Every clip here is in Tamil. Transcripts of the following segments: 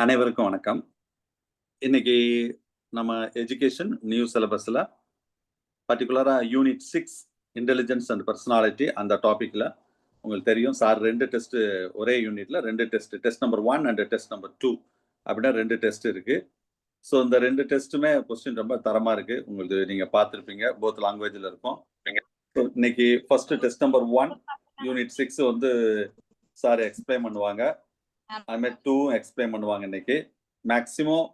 அனைவருக்கும் வணக்கம். இன்னைக்கு நம்ம எஜுகேஷன் நியூ சிலபஸ்ல பர்டிகுலரா யூனிட் 6 இன்டெலிஜென்ஸ் அண்ட் பர்சனாலிட்டி அந்த டாபிக்ல உங்களுக்கு தெரியும் சார் 2 டெஸ்ட் ஒரே யூனிட்ல 2 test, test number 1 and test number 2 அப்படின்னா 2 டெஸ்ட் இருக்கு. ஸோ இந்த 2 டெஸ்ட்டுமே கொஸ்டின் ரொம்ப தரமா இருக்கு. உங்களுக்கு நீங்க பார்த்துருப்பீங்க, போத் லாங்குவேஜ்ல இருக்கும். இன்னைக்கு ஃபர்ஸ்ட் டெஸ்ட் நம்பர் 1 யூனிட் 6 வந்து சார் எக்ஸ்பிளைன் பண்ணுவாங்க. அதுமாதிரி 2 எக்ஸ்பிளைன் பண்ணுவாங்க. இன்னைக்கு மேக்சிமம்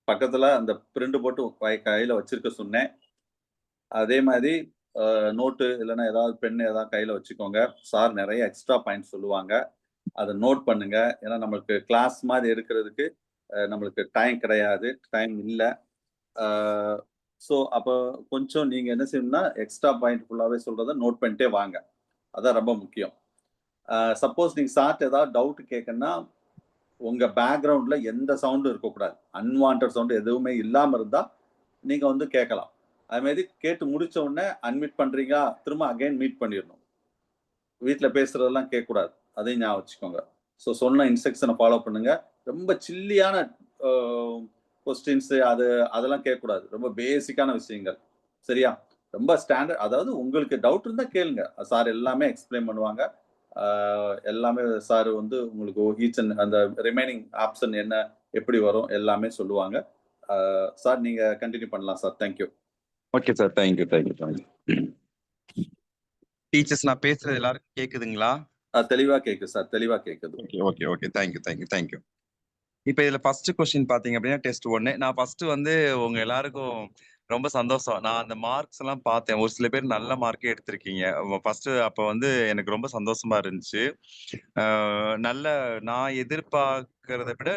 பக்கத்துல அந்த பிரிண்ட் போட்டு கையில வச்சிருக்க சொன்னேன். அதே மாதிரி நோட்டு இல்லைன்னா ஏதாவது பென் ஏதாவது கையில வச்சுக்கோங்க. சார் நிறைய எக்ஸ்ட்ரா பாயிண்ட் சொல்லுவாங்க, அதை நோட் பண்ணுங்க. ஏன்னா நம்மளுக்கு கிளாஸ் மாதிரி எடுக்கிறதுக்கு நம்மளுக்கு டைம் கிடையாது, டைம் இல்லை. ஸோ அப்போ கொஞ்சம் நீங்க என்ன செய்யணும்னா எக்ஸ்ட்ரா பாயிண்ட் ஃபுல்லாவே சொல்றதை நோட் பண்ணிட்டே வாங்க. அதான் ரொம்ப முக்கியம். சப்போஸ் நீங்க சார்ட் ஏதாவது டவுட் கேட்கணும்னா உங்க பேக்ரவுண்ட்ல எந்த சவுண்டும் இருக்கக்கூடாது. அன்வான்ட் சவுண்ட் எதுவுமே இல்லாம இருந்தா நீங்க வந்து கேட்கலாம். அது மாதிரி கேட்டு முடிச்ச உடனே அன்மியூட் பண்றீங்க, திரும்ப அகைன் மீட் பண்ணிடணும். வீட்டுல பேசுறதெல்லாம் கேட்கக்கூடாது, அதையும் ஞாபகம் வச்சுக்கோங்க. ஸோ சொன்ன இன்ஸ்ட்ரக்ஷனை ஃபாலோ பண்ணுங்க. ரொம்ப சில்லியான கொஸ்டின்ஸ் அதெல்லாம் கேட்கக்கூடாது. ரொம்ப பேசிக்கான விஷயங்கள், சரியா? ரொம்ப ஸ்டாண்டர்ட், அதாவது உங்களுக்கு டவுட் இருந்தா கேளுங்க, சார் எல்லாமே எக்ஸ்பிளைன் பண்ணுவாங்க. எல்லாமே சார் வந்து உங்களுக்கு ஈச் அண்ட் அந்த ரிமைனிங் ஆப்ஷன் என்ன எப்படி வரும் எல்லாமே சொல்லுவாங்க. சார் நீங்க கண்டினியூ பண்ணலாம் sir. Thank you. Okay sir, thank you thank you thank you. Teachers நான் பேசுறது எல்லாருக்கும் கேக்குதுங்களா? தெளிவா கேக்குது சார், தெளிவா கேக்குது. Okay okay okay, thank you thank you thank you. இப்போ இதுல ஃபர்ஸ்ட் கொஸ்டின் பாத்தீங்க அப்படின்னா டெஸ்ட் 1. நான் ஃபர்ஸ்ட் வந்து உங்க எல்லாருக்கும் ரொம்ப சந்தோஷம். நான் அந்த மார்க்ஸ் எல்லாம் பார்த்தேன். ஒரு சில பேர் நல்ல மார்க்கே எடுத்திருக்கீங்க ஃபர்ஸ்ட். அப்ப வந்து எனக்கு ரொம்ப சந்தோஷமா இருந்துச்சு. நல்ல நான் எதிர்பார்க்கறதை விட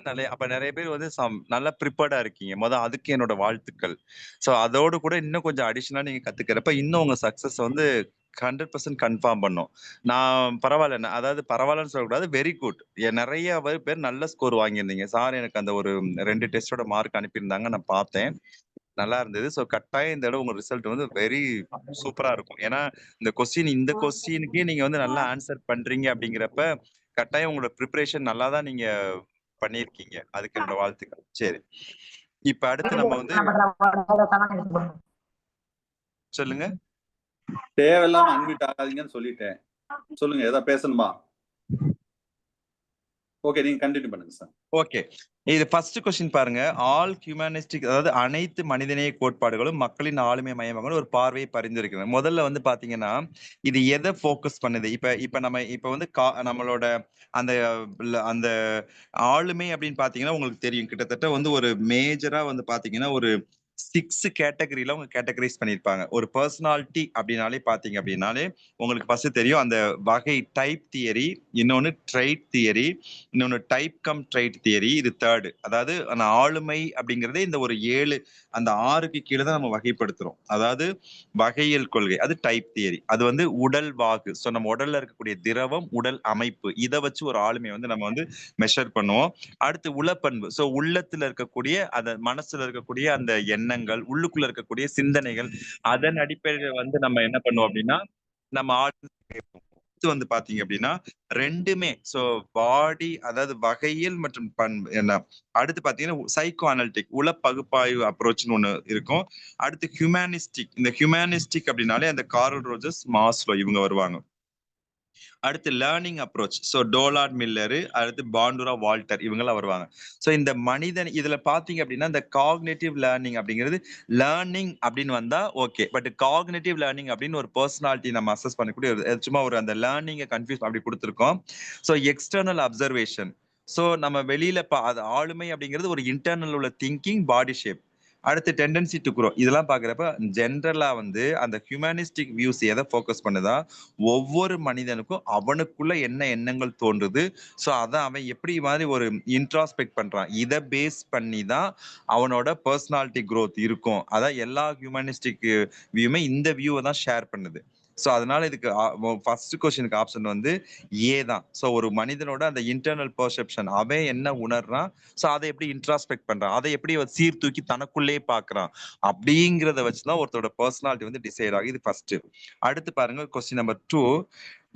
நிறைய பேர் வந்து நல்லா ப்ரிப்பேர்டா இருக்கீங்க. அதுக்கு என்னோட வாழ்த்துக்கள். ஸோ அதோடு கூட இன்னும் கொஞ்சம் அடிஷனலா நீங்க கத்துக்கிறப்ப இன்னும் உங்க சக்சஸ் வந்து 100% கன்ஃபார்ம் பண்ணும். நான் பரவாயில்ல, அதாவது பரவாயில்லன்னு சொல்லக்கூடாது, வெரி குட். நிறைய பேர் நல்ல ஸ்கோர் வாங்கியிருந்தீங்க. சார் எனக்கு அந்த ஒரு 2 டெஸ்டோட மார்க் அனுப்பியிருந்தாங்க, நான் பார்த்தேன், நல்லா இருந்தது. ஸோ கட்டாயம் இந்த தடவை உங்க ரிசல்ட் வந்து வெரி சூப்பரா இருக்கும். ஏன்னா இந்த கொஸ்டினுக்கே நீங்க வந்து நல்லா ஆன்சர் பண்றீங்க அப்படிங்கிறப்ப கட்டாயம் உங்களோட ப்ரிப்பரேஷன் நல்லா தான் நீங்க பண்ணியிருக்கீங்க. அதுக்கு என்னோட வாழ்த்துக்கள். சரி, இப்ப அடுத்து நம்ம வந்து சொல்லுங்க. தேவையில்லாம அன்மியூட் ஆகாதீங்கன்னு சொல்லிட்டேன். சொல்லுங்க, ஏதாவது பேசணுமா? ஓகே, நீங்க கண்டினியூ பண்ணுங்க சார். ஓகே, இது ஃபர்ஸ்ட் கொஸ்டின் பாருங்க. ஆல் ஹியூமனிஸ்டிக், அதாவது அனைத்து மனிதநேய கோட்பாடுகளும் மக்களின் ஆளுமை மையமாக ஒரு பார்வையை பரிந்துரைக்கிறது. முதல்ல வந்து பாத்தீங்கன்னா இது எதை ஃபோக்கஸ் பண்ணுது? இப்ப நம்ம வந்து நம்மளோட அந்த அந்த ஆளுமை அப்படின்னு பாத்தீங்கன்னா உங்களுக்கு தெரியும், கிட்டத்தட்ட வந்து ஒரு மேஜரா வந்து பாத்தீங்கன்னா ஒரு 6 கேட்டகரியில அவங்க கேட்டகரைஸ் பண்ணியிருப்பாங்க. ஒரு பர்சனாலிட்டி அப்படின்னாலே பாத்தீங்க அப்படின்னாலே உங்களுக்கு ஃபர்ஸ்ட் தெரியும் அந்த வகை டைப் தியரி, இன்னொன்னு ட்ரைட் தியரி, இன்னொன்னு டைப் கம் ட்ரைட் தியரி, இது தேர்டு. அதாவது அந்த ஆளுமை அப்படிங்கறதே இந்த ஒரு 7 அந்த 6க்கு கீழே தான் நம்ம வகைப்படுத்துறோம். அதாவது வகையியல் கொள்கை, அது டைப் தியரி. அது வந்து உடல் வாகு, ஸோ நம்ம உடல்ல இருக்கக்கூடிய திரவம், உடல் அமைப்பு, இதை வச்சு ஒரு ஆளுமையை வந்து நம்ம வந்து மெஷர் பண்ணுவோம். அடுத்து உளப்பண்பு, ஸோ உள்ளத்துல இருக்கக்கூடிய அந்த மனசுல இருக்கக்கூடிய அந்த எண்ணங்கள், உள்ளுக்குள்ள இருக்கக்கூடிய சிந்தனைகள், அதன் அடிப்படையில் வந்து நம்ம என்ன பண்ணுவோம் அப்படின்னா நம்ம வந்து பாத்தீங்க அப்படின்னா ரெண்டுமே, சோ பாடி, அதாவது வகையில் மற்றும் பண்பு என்ன. அடுத்து பாத்தீங்கன்னா சைக்கோ அனலிட்டிக், உள பகுப்பாய்வு அப்ரோச்னு ஒண்ணு இருக்கும். அடுத்து ஹியூமனிஸ்டிக், இந்த ஹியூமனிஸ்டிக் அப்படின்னாலே அந்த கார்ல் ரோஜர்ஸ், மாஸ்லோ இவங்க வருவாங்க. அடுத்து லேர்னிங் அப்ரோச், ஸோ டோலார்ட் மில்லரு, அடுத்து பாண்டுரா வால்டர் இவங்கெல்லாம் வருவாங்க. ஸோ இந்த மனிதன் இதுல பாத்தீங்க அப்படின்னா இந்த காக்னேட்டிவ் லேர்னிங் அப்படிங்கிறது லேர்னிங் அப்படின்னு வந்தா ஓகே, பட் காக்னேட்டிவ் லேர்னிங் அப்படின்னு ஒரு பர்சனாலிட்டி நம்ம அசஸ் பண்ணக்கூடிய சும்மா ஒரு அந்த லேர்னிங்கை கன்ஃபியூஸ் அப்படி கொடுத்துருக்கோம். ஸோ எக்ஸ்டர்னல் அப்சர்வேஷன், ஸோ நம்ம வெளியில அது ஆளுமை அப்படிங்கிறது ஒரு இன்டர்னல் உள்ள திங்கிங், பாடி ஷேப். அடுத்து டெண்டன்சி டு க்ரோ, இதெல்லாம் பாக்குறப்ப ஜென்ரலா வந்து அந்த ஹியூமனிஸ்டிக் வியூஸ் எதை ஃபோக்கஸ் பண்ணுதா, ஒவ்வொரு மனிதனுக்கும் அவனுக்குள்ள என்ன எண்ணங்கள் தோன்றுது, ஸோ அதை அவன் எப்படி மாதிரி ஒரு இன்ட்ராஸ்பெக்ட் பண்றான், இதை பேஸ் பண்ணி தான் அவனோட பர்சனாலிட்டி growth இருக்கும். அதான் எல்லா ஹியூமனிஸ்டிக் வியூமே இந்த வியூவை தான் ஷேர் பண்ணுது. ஸோ அதனால இதுக்கு ஃபர்ஸ்ட் கொஸ்டினுக்கு ஆப்ஷன் வந்து ஏ தான். ஸோ ஒரு மனிதனோட அந்த இன்டர்னல் பெர்செப்ஷன், அவன் என்ன உணர்றான், ஸோ அதை எப்படி இன்ட்ராஸ்பெக்ட் பண்றான், அதை எப்படி சீர்தூக்கி தனக்குள்ளே பாக்குறான், அப்படிங்கிறத வச்சுதான் ஒருத்தரோட பர்சனாலிட்டி வந்து டிசைட் ஆகுது. இது ஃபர்ஸ்ட். அடுத்து பாருங்க கொஸ்டின் நம்பர் 2.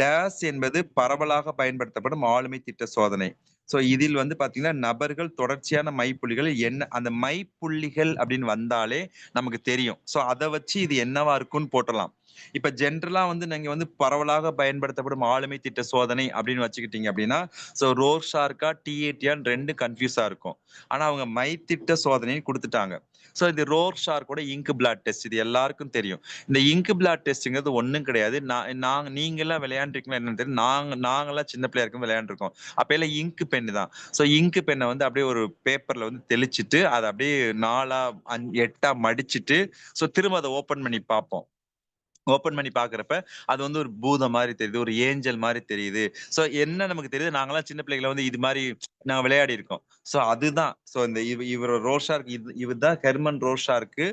டேஸ் என்பது பரவலாக பயன்படுத்தப்படும் ஆளுமை திட்ட சோதனை. சோ இதில் வந்து பாத்தீங்கன்னா நபர்கள் தொடர்ச்சியான மைப்புள்ளிகள் என்ன அந்த மைப்புள்ளிகள் அப்படின்னு வந்தாலே நமக்கு தெரியும். சோ அதை வச்சு இது என்னவா இருக்கும்னு போட்டலாம். இப்ப ஜென்ரலா வந்து நீங்க வந்து பரவலாக பயன்படுத்தப்படும் ஆளுமை திட்ட சோதனை அப்படின்னு வச்சுக்கிட்டீங்க அப்படின்னா சோ ரோர்ஷார்க்கா டிஏடியான்னு ரெண்டு கன்ஃபியூஸா இருக்கும். ஆனா அவங்க மை திட்ட சோதனைன்னு கொடுத்துட்டாங்க. சோ இது ரோர்ஷார்க்கோட இங்க் பிளாட் டெஸ்ட் இது எல்லாருக்கும் தெரியும். இந்த இங்க் பிளாட் டெஸ்ட்ங்கிறது ஒண்ணும் கிடையாது. நீங்க எல்லாம் விளையாண்டுருக்கீங்களா என்னன்னு தெரியல. நாங்கெல்லாம் சின்ன பிள்ளையா இருக்கும் விளையாண்டுருக்கோம். அப்ப எல்லாம் இங்க் பென் தான். சோ இங்க் பென்னை வந்து அப்படியே ஒரு பேப்பர்ல வந்து தெளிச்சிட்டு அதை அப்படியே 4ஆ 8ஆ மடிச்சிட்டு சோ திரும்ப அதை ஓபன் பண்ணி பார்ப்போம். ஓபன் பண்ணி பாக்குறப்ப அது வந்து ஒரு பூதம் மாதிரி தெரியுது, ஒரு ஏஞ்சல் மாதிரி தெரியுது. சோ என்ன நமக்கு தெரியுது, நாங்கெல்லாம் சின்ன பிள்ளைகளை வந்து இது மாதிரி நாங்க விளையாடி இருக்கோம். சோ அதுதான் சோ இந்த இவர் ரோஷார்க் இவர் தான் ஹெர்மன் ரோஷார்க்கு.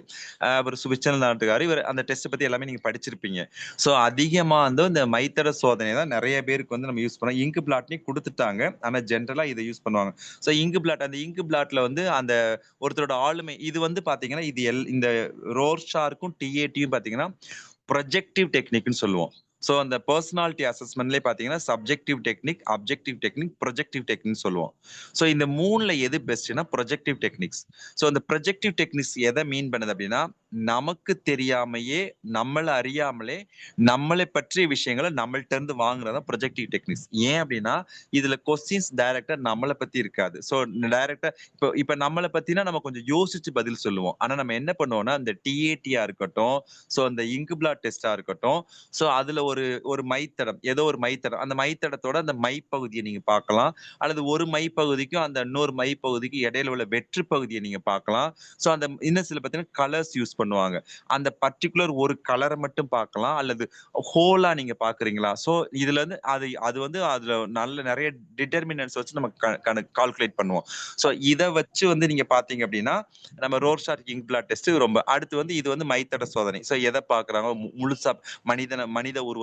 அவர் சுவிட்சர்லாந்து நாட்டுக்காரர். இவர் அந்த டெஸ்ட் பத்தி எல்லாமே நீங்க படிச்சிருப்பீங்க. சோ அதிகமா வந்து இந்த மைத்தட சோதனை தான் நிறைய பேருக்கு வந்து நம்ம யூஸ் பண்ணோம். இங்க் பிளாட்லயும் கொடுத்துட்டாங்க. ஆனா ஜென்ரலா இதை யூஸ் பண்ணுவாங்க. சோ இங்க் பிளாட் அந்த இங்க் பிளாட்ல வந்து அந்த ஒருத்தரோட ஆளுமை இது வந்து பாத்தீங்கன்னா இது இந்த ரோர்ஷார்க்கும் டிஏடியும் பாத்தீங்கன்னா ப்ரொஜெக்டிவ் டெக்னிக்னு சொல்லுவோம். சோ அந்த பர்சனாலிட்டி அசஸ்மெண்ட்லயே பாத்தீங்கன்னா subjective technique, objective technique, projective technique சொல்லுவோம். சோ இந்த மூணுல எது பெஸ்ட்னா ப்ரொஜெக்டிவ் டெக்னிக்ஸ். சோ அந்த ப்ரொஜெக்டிவ் டெக்னிக்ஸ் எதை மீன் பண்ணுது அப்படின்னா நமக்கு தெரியாமையே நம்மள அறியாமலே நம்மளை பற்றிய விஷயங்களை நம்மள்ட்ட இருந்து வாங்குறதா ப்ரொஜெக்டிவ் டெக்னிக்ஸ். ஏன் அப்படின்னா இதுல கொஸ்டின்ஸ் டைரக்டா நம்மளை பத்தி இருக்காது. சோ டைரக்டா இப்ப நம்மளை பத்தினா நம்ம கொஞ்சம் யோசிச்சு பதில் சொல்லுவோம். ஆனா நம்ம என்ன பண்ணுவோம்னா அந்த டிஏடியா இருக்கட்டும், சோ அந்த இங்க் பிளாட் டெஸ்டா இருக்கட்டும், சோ அதுல ஒரு ஒரு மைத்தடம் ஏதோ ஒரு மைத்தடம் அந்த மைத்தடத்தோட அந்த மைப்பகுதியை நீங்க பார்க்கலாம். அல்லது ஒரு மைப்பகுதிக்கும் அந்த இன்னொரு மைப்பகுதிக்கு இடையில உள்ள வெற்று பகுதியை நீங்க பார்க்கலாம். சோ அந்த இன்னும் சில பார்த்தீங்கன்னா கலர்ஸ் யூஸ் பண்ணுவாங்க. அந்த பர்டிகுலர் ஒரு கலரை மட்டும் பார்க்கலாம் அல்லது ஹோலா நீங்க பாக்குறீங்களா. சோ இதுல இருந்து அது அது வந்து அதுல நல்ல நிறைய டிட்டர்மினன்ஸ் வச்சு நம்ம கால்குலேட் பண்ணுவோம். சோ இதை வச்சு வந்து நீங்க பாத்தீங்க அப்படின்னா நம்ம ரோர்ஷார்க் இங்க் பிளாட் டெஸ்ட் ரொம்ப அடுத்து வந்து இது வந்து மைத்தட சோதனை. சோ எதை பாக்குறாங்க முழுசா மனித உருவத்தை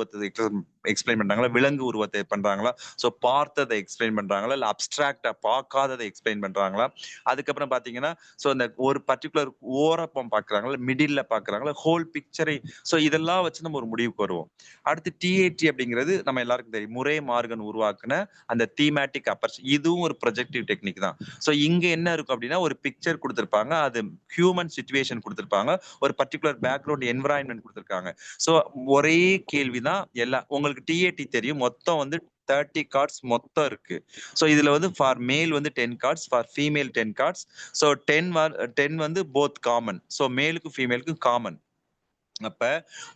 எக்ஸ்பிளைன் பண்றாங்களா, விலங்கு உருவத்தை பண்றாங்களா, சோ பார்த்ததை எக்ஸ்பிளைன் பண்றாங்களா, இல்ல அப்டிராக்டா பார்க்காததை எக்ஸ்பிளைன் பண்றாங்களா. அதுக்கப்புறம் பாத்தீங்கன்னா சோ இந்த ஒரு பர்டிகுலர் ஓரப்பம் பாக்குறாங்களா, மிடில்ல பாக்குறாங்களா, ஹோல் பிக்சரை. சோ இதெல்லாம் வச்சு நம்ம ஒரு முடிவுக்கு வருவோம். அடுத்து டிஏடி அப்படிங்கிறது நம்ம எல்லாருக்கும் தெரியும். முரே மார்கன் உருவாக்குன அந்த தீமேட்டிக் அப்பர்ச் இதுவும் ஒரு ப்ரொஜெக்டிவ் டெக்னிக் தான். சோ இங்க என்ன இருக்கும் அப்படின்னா ஒரு பிக்சர் கொடுத்திருப்பாங்க. அது ஹியூமன் சிச்சுவேஷன் கொடுத்திருப்பாங்க. ஒரு பர்டிகுலர் பேக்ரவுண்ட் என்விரான்மெண்ட் கொடுத்திருக்காங்க. சோ ஒரே கேள்விதான் எல்லாம். உங்களுக்கு டிஏடி தெரியும். மொத்தம் வந்து 30 கார்ட்ஸ் மொத்தம் இருக்கு. சோ இதுல வந்து ஃபார் மேல் வந்து 10 cards, for female 10 cards. So 10 வந்து போத் காமன். சோ மேலுக்கும் ஃபீமேலுக்கும் காமன். அப்ப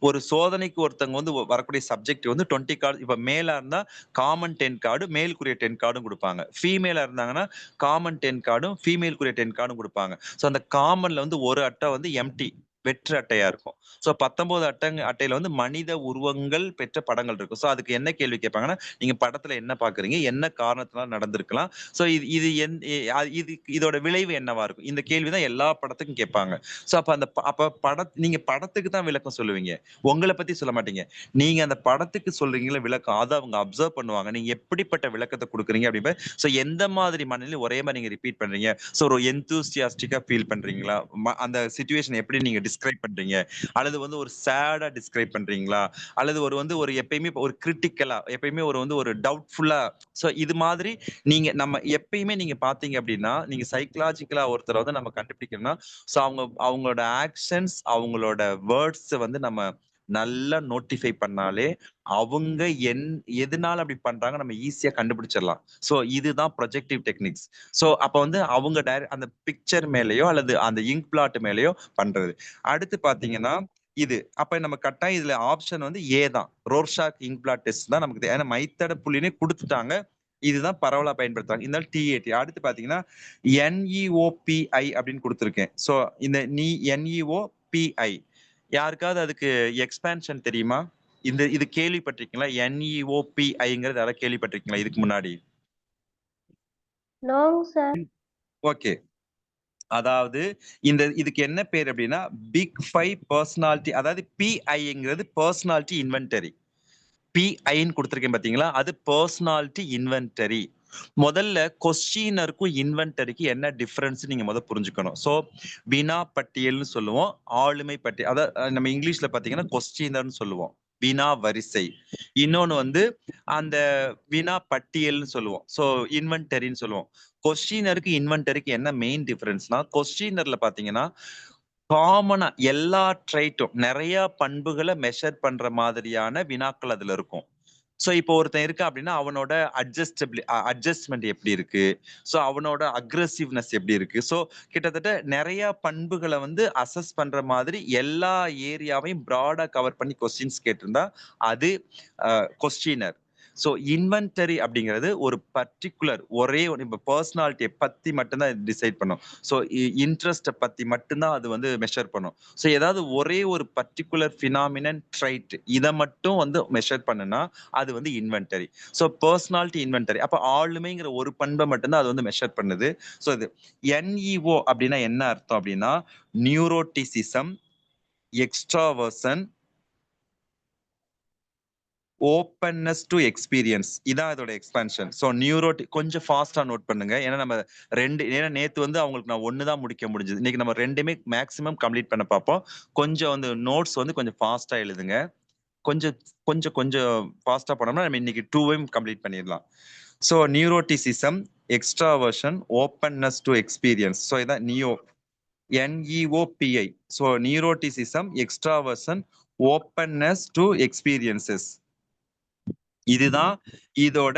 ஒரு சோதனைக்கு ஒருத்தவங்க வந்து வரக்கூடிய சப்ஜெக்ட் வந்து 20 கார்டு. இப்ப மேலா இருந்தா காமன் 10 கார்டு, மேலுக்குரிய 10 கார்டும் கொடுப்பாங்க. ஃபீமேலா இருந்தாங்கன்னா காமன் 10 கார்டும், ஃபீமேலுக்குரிய 10 கார்டும் கொடுப்பாங்க. சோ அந்த காமன்ல வந்து ஒரு அட்டை வந்து எம்டி வெற்று அட்டையா இருக்கும். சோ 19 அட்டையில வந்து மனித உருவங்கள் பெற்ற படங்கள் இருக்கும். சோ அதுக்கு என்ன கேள்வி கேட்பாங்கன்னா நீங்க படத்துல என்ன பாக்குறீங்க, என்ன காரணத்தினால நடந்திருக்கலாம், சோ இதோட விளைவு என்னவா இருக்கும், இந்த கேள்விதான் எல்லா படத்துக்கும் கேட்பாங்க. சோ அப்ப நீங்க படத்துக்கு தான் விளக்கம் சொல்லுவீங்க, உங்களை பத்தி சொல்ல மாட்டீங்க. நீங்க அந்த படத்துக்கு சொல்றீங்களா விளக்கம், அதை அவங்க அப்சர்வ் பண்ணுவாங்க. நீங்க எப்படிப்பட்ட விளக்கத்தை கொடுக்குறீங்க அப்படிம்ப. சோ எந்த மாதிரி மனநிலை ஒரே மாதிரி நீங்க ரிப்பீட் பண்றீங்க, சோ ஒரு எந்தூசியாஸ்டிக்கா ஃபீல் பண்றீங்களா, அந்த சிச்சுவேஷன் எப்படி நீங்க டிஸ்கிரைப் பண்றீங்க, அல்லது வந்து ஒரு சேடா டிஸ்கிரைப் பண்றீங்களா, அல்லது ஒரு எப்பயுமே ஒரு கிரிட்டிக்கலா, எப்பயுமே ஒரு டவுட்ஃபுல்லா. சோ இது மாதிரி நம்ம எப்பயுமே நீங்க பாத்தீங்க அப்படின்னா நீங்க சைக்கலாஜிக்கலா ஒருத்தரை வந்து நம்ம கண்டுபிடிக்கணும்னா சோ அவங்களோட ஆக்ஷன்ஸ், அவங்களோட வேர்ட்ஸ் வந்து நம்ம நல்லா நோட்டிஃபை பண்ணாலே அவங்க எதனால அப்படி பண்றாங்க நம்ம ஈஸியா கண்டுபிடிச்சிடலாம். சோ இதுதான் ப்ரொஜெக்டிவ் டெக்னிக்ஸ். சோ அப்ப வந்து அவங்க அந்த பிக்சர் மேலயோ அல்லது அந்த இங்க் பிளாட் மேலயோ பண்றது. அடுத்து பாத்தீங்கன்னா இது அப்ப நம்ம கட்டாயம் இதுல ஆப்ஷன் வந்து ஏ தான். ரோர்ஷார்க் இங்க் பிளாட் டெஸ்ட் தான் நமக்கு ஏன்னா மைத்தட புள்ளினே கொடுத்துட்டாங்க. இதுதான் பரவலா பயன்படுத்துறாங்க. இந்த டிஏடி. அடுத்து பாத்தீங்கன்னா NEOPI அப்படின்னு கொடுத்திருக்கேன். சோ இந்த NEOPI யாருக்காவது அதுக்கு எக்ஸ்பான்ஷன் தெரியுமா? இது கேள்விப்பட்டிருக்கீங்களா? NEOPIங்கிறது யாராவது கேள்விப்பட்டிருக்கீங்களா இதுக்கு முன்னாடி? நோங்க சார். ஓகே. அதாவது இதுக்கு என்ன பேர் அப்படின்னா பிக் 5 பர்சனாலிட்டி. அதாவது PIங்கிறது பர்சனாலிட்டி இன்வென்டரி. PIன்னு கொடுத்திருக்கேன் பாத்தீங்களா, அது பர்சனாலிட்டி இன்வென்டரி. முதல்ல கொஸ்டினருக்கும் இன்வென்டரிக்கு என்ன டிஃபரன்ஸ் நீங்க புரிஞ்சுக்கணும். சோ வினா பட்டியல்னு சொல்லுவோம், ஆளுமை பட்டியல். அதாவது நம்ம இங்கிலீஷ்ல பாத்தீங்கன்னா கொஸ்டினர்னு சொல்லுவோம். வினா வரிசை. இன்னொன்னு வந்து அந்த வினா பட்டியல்னு சொல்லுவோம். ஸோ இன்வென்டரின்னு சொல்லுவோம். கொஸ்டினருக்கு இன்வென்டரிக்கு என்ன மெயின் டிஃபரன்ஸ்னா, கொஸ்டினர்ல பாத்தீங்கன்னா காமனா எல்லா ட்ரைட்டும் நிறைய பண்புகளை மெஷர் பண்ற மாதிரியான வினாக்கள் அதுல இருக்கும். ஸோ இப்போ ஒருத்தன் இருக்கா அப்படின்னா அவனோட அட்ஜஸ்ட்மெண்ட் எப்படி இருக்கு, ஸோ அவனோட அக்ரெசிவ்னஸ் எப்படி இருக்கு, ஸோ கிட்டத்தட்ட நிறைய பண்புகளை வந்து அசஸ் பண்ற மாதிரி எல்லா ஏரியாவையும் ப்ராடா கவர் பண்ணி கொஸ்டின்ஸ் கேட்டிருந்தா அது கொஸ்டினர். ஸோ இன்வென்டரி அப்படிங்கிறது ஒரு பர்டிகுலர் ஒரே இப்போ பர்சனாலிட்டியை பத்தி மட்டும்தான் டிசைட் பண்ணும். ஸோ இன்ட்ரெஸ்ட்டை பத்தி மட்டும்தான் அது வந்து மெஷர் பண்ணும். ஸோ ஏதாவது ஒரே ஒரு பர்டிகுலர் ஃபினாமினன் ட்ரைட் இதை மட்டும் வந்து மெஷர் பண்ணுனா அது வந்து இன்வென்டரி. So personality inventory. அப்போ ஆளுமைங்கிற ஒரு பண்பை மட்டும்தான் அது வந்து மெஷர் பண்ணுது. ஸோ இது NEO அப்படின்னா என்ன அர்த்தம் அப்படின்னா நியூரோட்டிசிசம், எக்ஸ்ட்ராவர்சன், ஓப்பன்னஸ் டு எக்ஸ்பீரியன்ஸ். இதான் இதோட எக்ஸ்பான்ஷன். ஸோ கொஞ்சம் ஃபாஸ்டா நோட் பண்ணுங்க. ஏன்னா நம்ம ஏன்னா நேத்து வந்து அவங்களுக்கு நான் ஒண்ணுதான் முடிக்க முடிஞ்சது. இன்னைக்கு நம்ம ரெண்டுமே மேக்ஸிமம் கம்ப்ளீட் பண்ண பார்ப்போம். கொஞ்சம் வந்து நோட்ஸ் வந்து கொஞ்சம் ஃபாஸ்டா எழுதுங்க. கொஞ்சம் கொஞ்சம் கொஞ்சம் ஃபாஸ்டா பண்ணோம்னா நம்ம இன்னைக்கு 2வையும் கம்ப்ளீட் பண்ணிடலாம். So neuroticism, extraversion, openness to experience. So இதான் NEOPI. So neuroticism, extraversion, openness to experiences. இதுதான் இதோட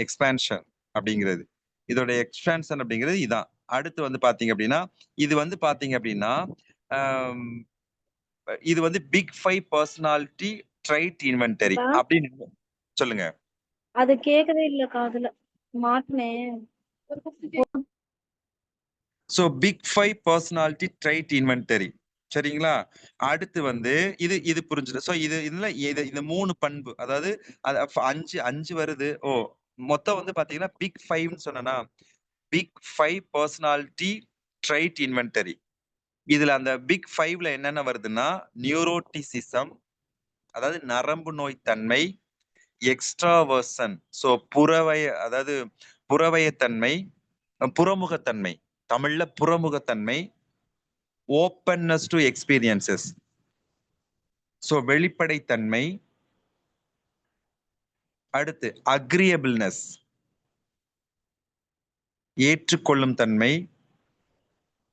எக்ஸ்பான்ஷன் அப்படிங்கிறது. இதோட எக்ஸ்பான்ஷன் அப்படிங்கிறது இதான். அடுத்து வந்து பாத்தீங்க அப்படின்னா இது வந்து பாத்தீங்க அப்படின்னா இது வந்து பிக் 5 பர்சனாலிட்டி ட்ரைட் இன்வென்டரி அப்படின்னு சொல்லுங்க. அது கேட்கவே இல்ல காதுல மாட்டினேன். So big 5 personality trait inventory. சரிங்களா? அடுத்து வந்து இது புரிஞ்சுது. ஸோ இதுல இந்த 3 பண்பு, அதாவது அஞ்சு வருது. மொத்தம் வந்து பாத்தீங்கன்னா பிக் 5ன்னு சொன்னா பிக் 5 பர்சனாலிட்டி ட்ரைட் இன்வென்டரி. இதுல அந்த பிக் 5ல என்னென்ன வருதுன்னா நியூரோட்டிசிசம், அதாவது நரம்பு நோய் தன்மை, எக்ஸ்ட்ராவர்சன், ஸோ புறவயத்தன்மை, புறமுகத்தன்மை, தமிழ்ல புறமுகத்தன்மை, ஓப்பன்னஸ் டு எக்ஸ்பீரியன்சஸ், ஸோ வெளிப்படைத்தன்மை, அடுத்து அக்ரியபிள்னஸ், ஏற்றுக்கொள்ளும் தன்மை,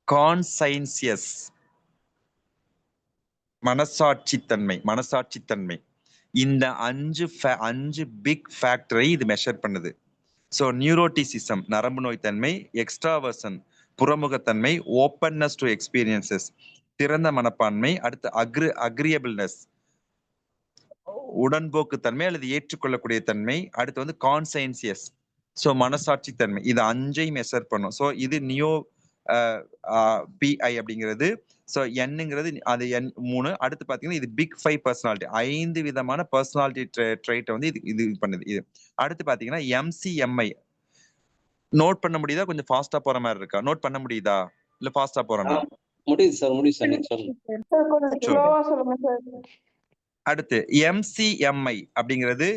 கான்சைன்சியஸ், மனசாட்சித்தன்மை. இந்த அஞ்சு பிக் ஃபேக்டரை இது மெஷர் பண்ணுது. ஸோ நியூரோட்டிசிசம் நரம்பு நோய் தன்மை, எக்ஸ்ட்ராவர்சன் புறமுகத்தன்மை, ஓப்பன்னஸ் டு எக்ஸ்பீரியன்சஸ் திறந்த மனப்பான்மை, அடுத்து அக்ரியபிள்னஸ் உடன்போக்கு தன்மை அல்லது ஏற்றுக்கொள்ளக்கூடிய தன்மை, அடுத்து வந்து கான்சைன்சியஸ் ஸோ மனசாட்சி தன்மை. இது அஞ்சையும் மெஷர் பண்ணும். ஸோ இது PI அப்படிங்கிறது. ஸோ Nங்கிறது அது N3. அடுத்து பாத்தீங்கன்னா இது பிக் 5 பர்சனாலிட்டி, 5 விதமான பர்சனாலிட்டி ட்ரைட்டை வந்து இது பண்ணுது. இது அடுத்து பாத்தீங்கன்னா MCMI. நோட் பண்ண முடியுதா? கொஞ்சம் ஃபாஸ்டா போற மாதிரி இருக்கா? நோட் பண்ண முடியுதா இல்ல ஃபாஸ்டா போறேன்னா? முடியுது சார். அடுத்து MCMI அப்படிங்கிறது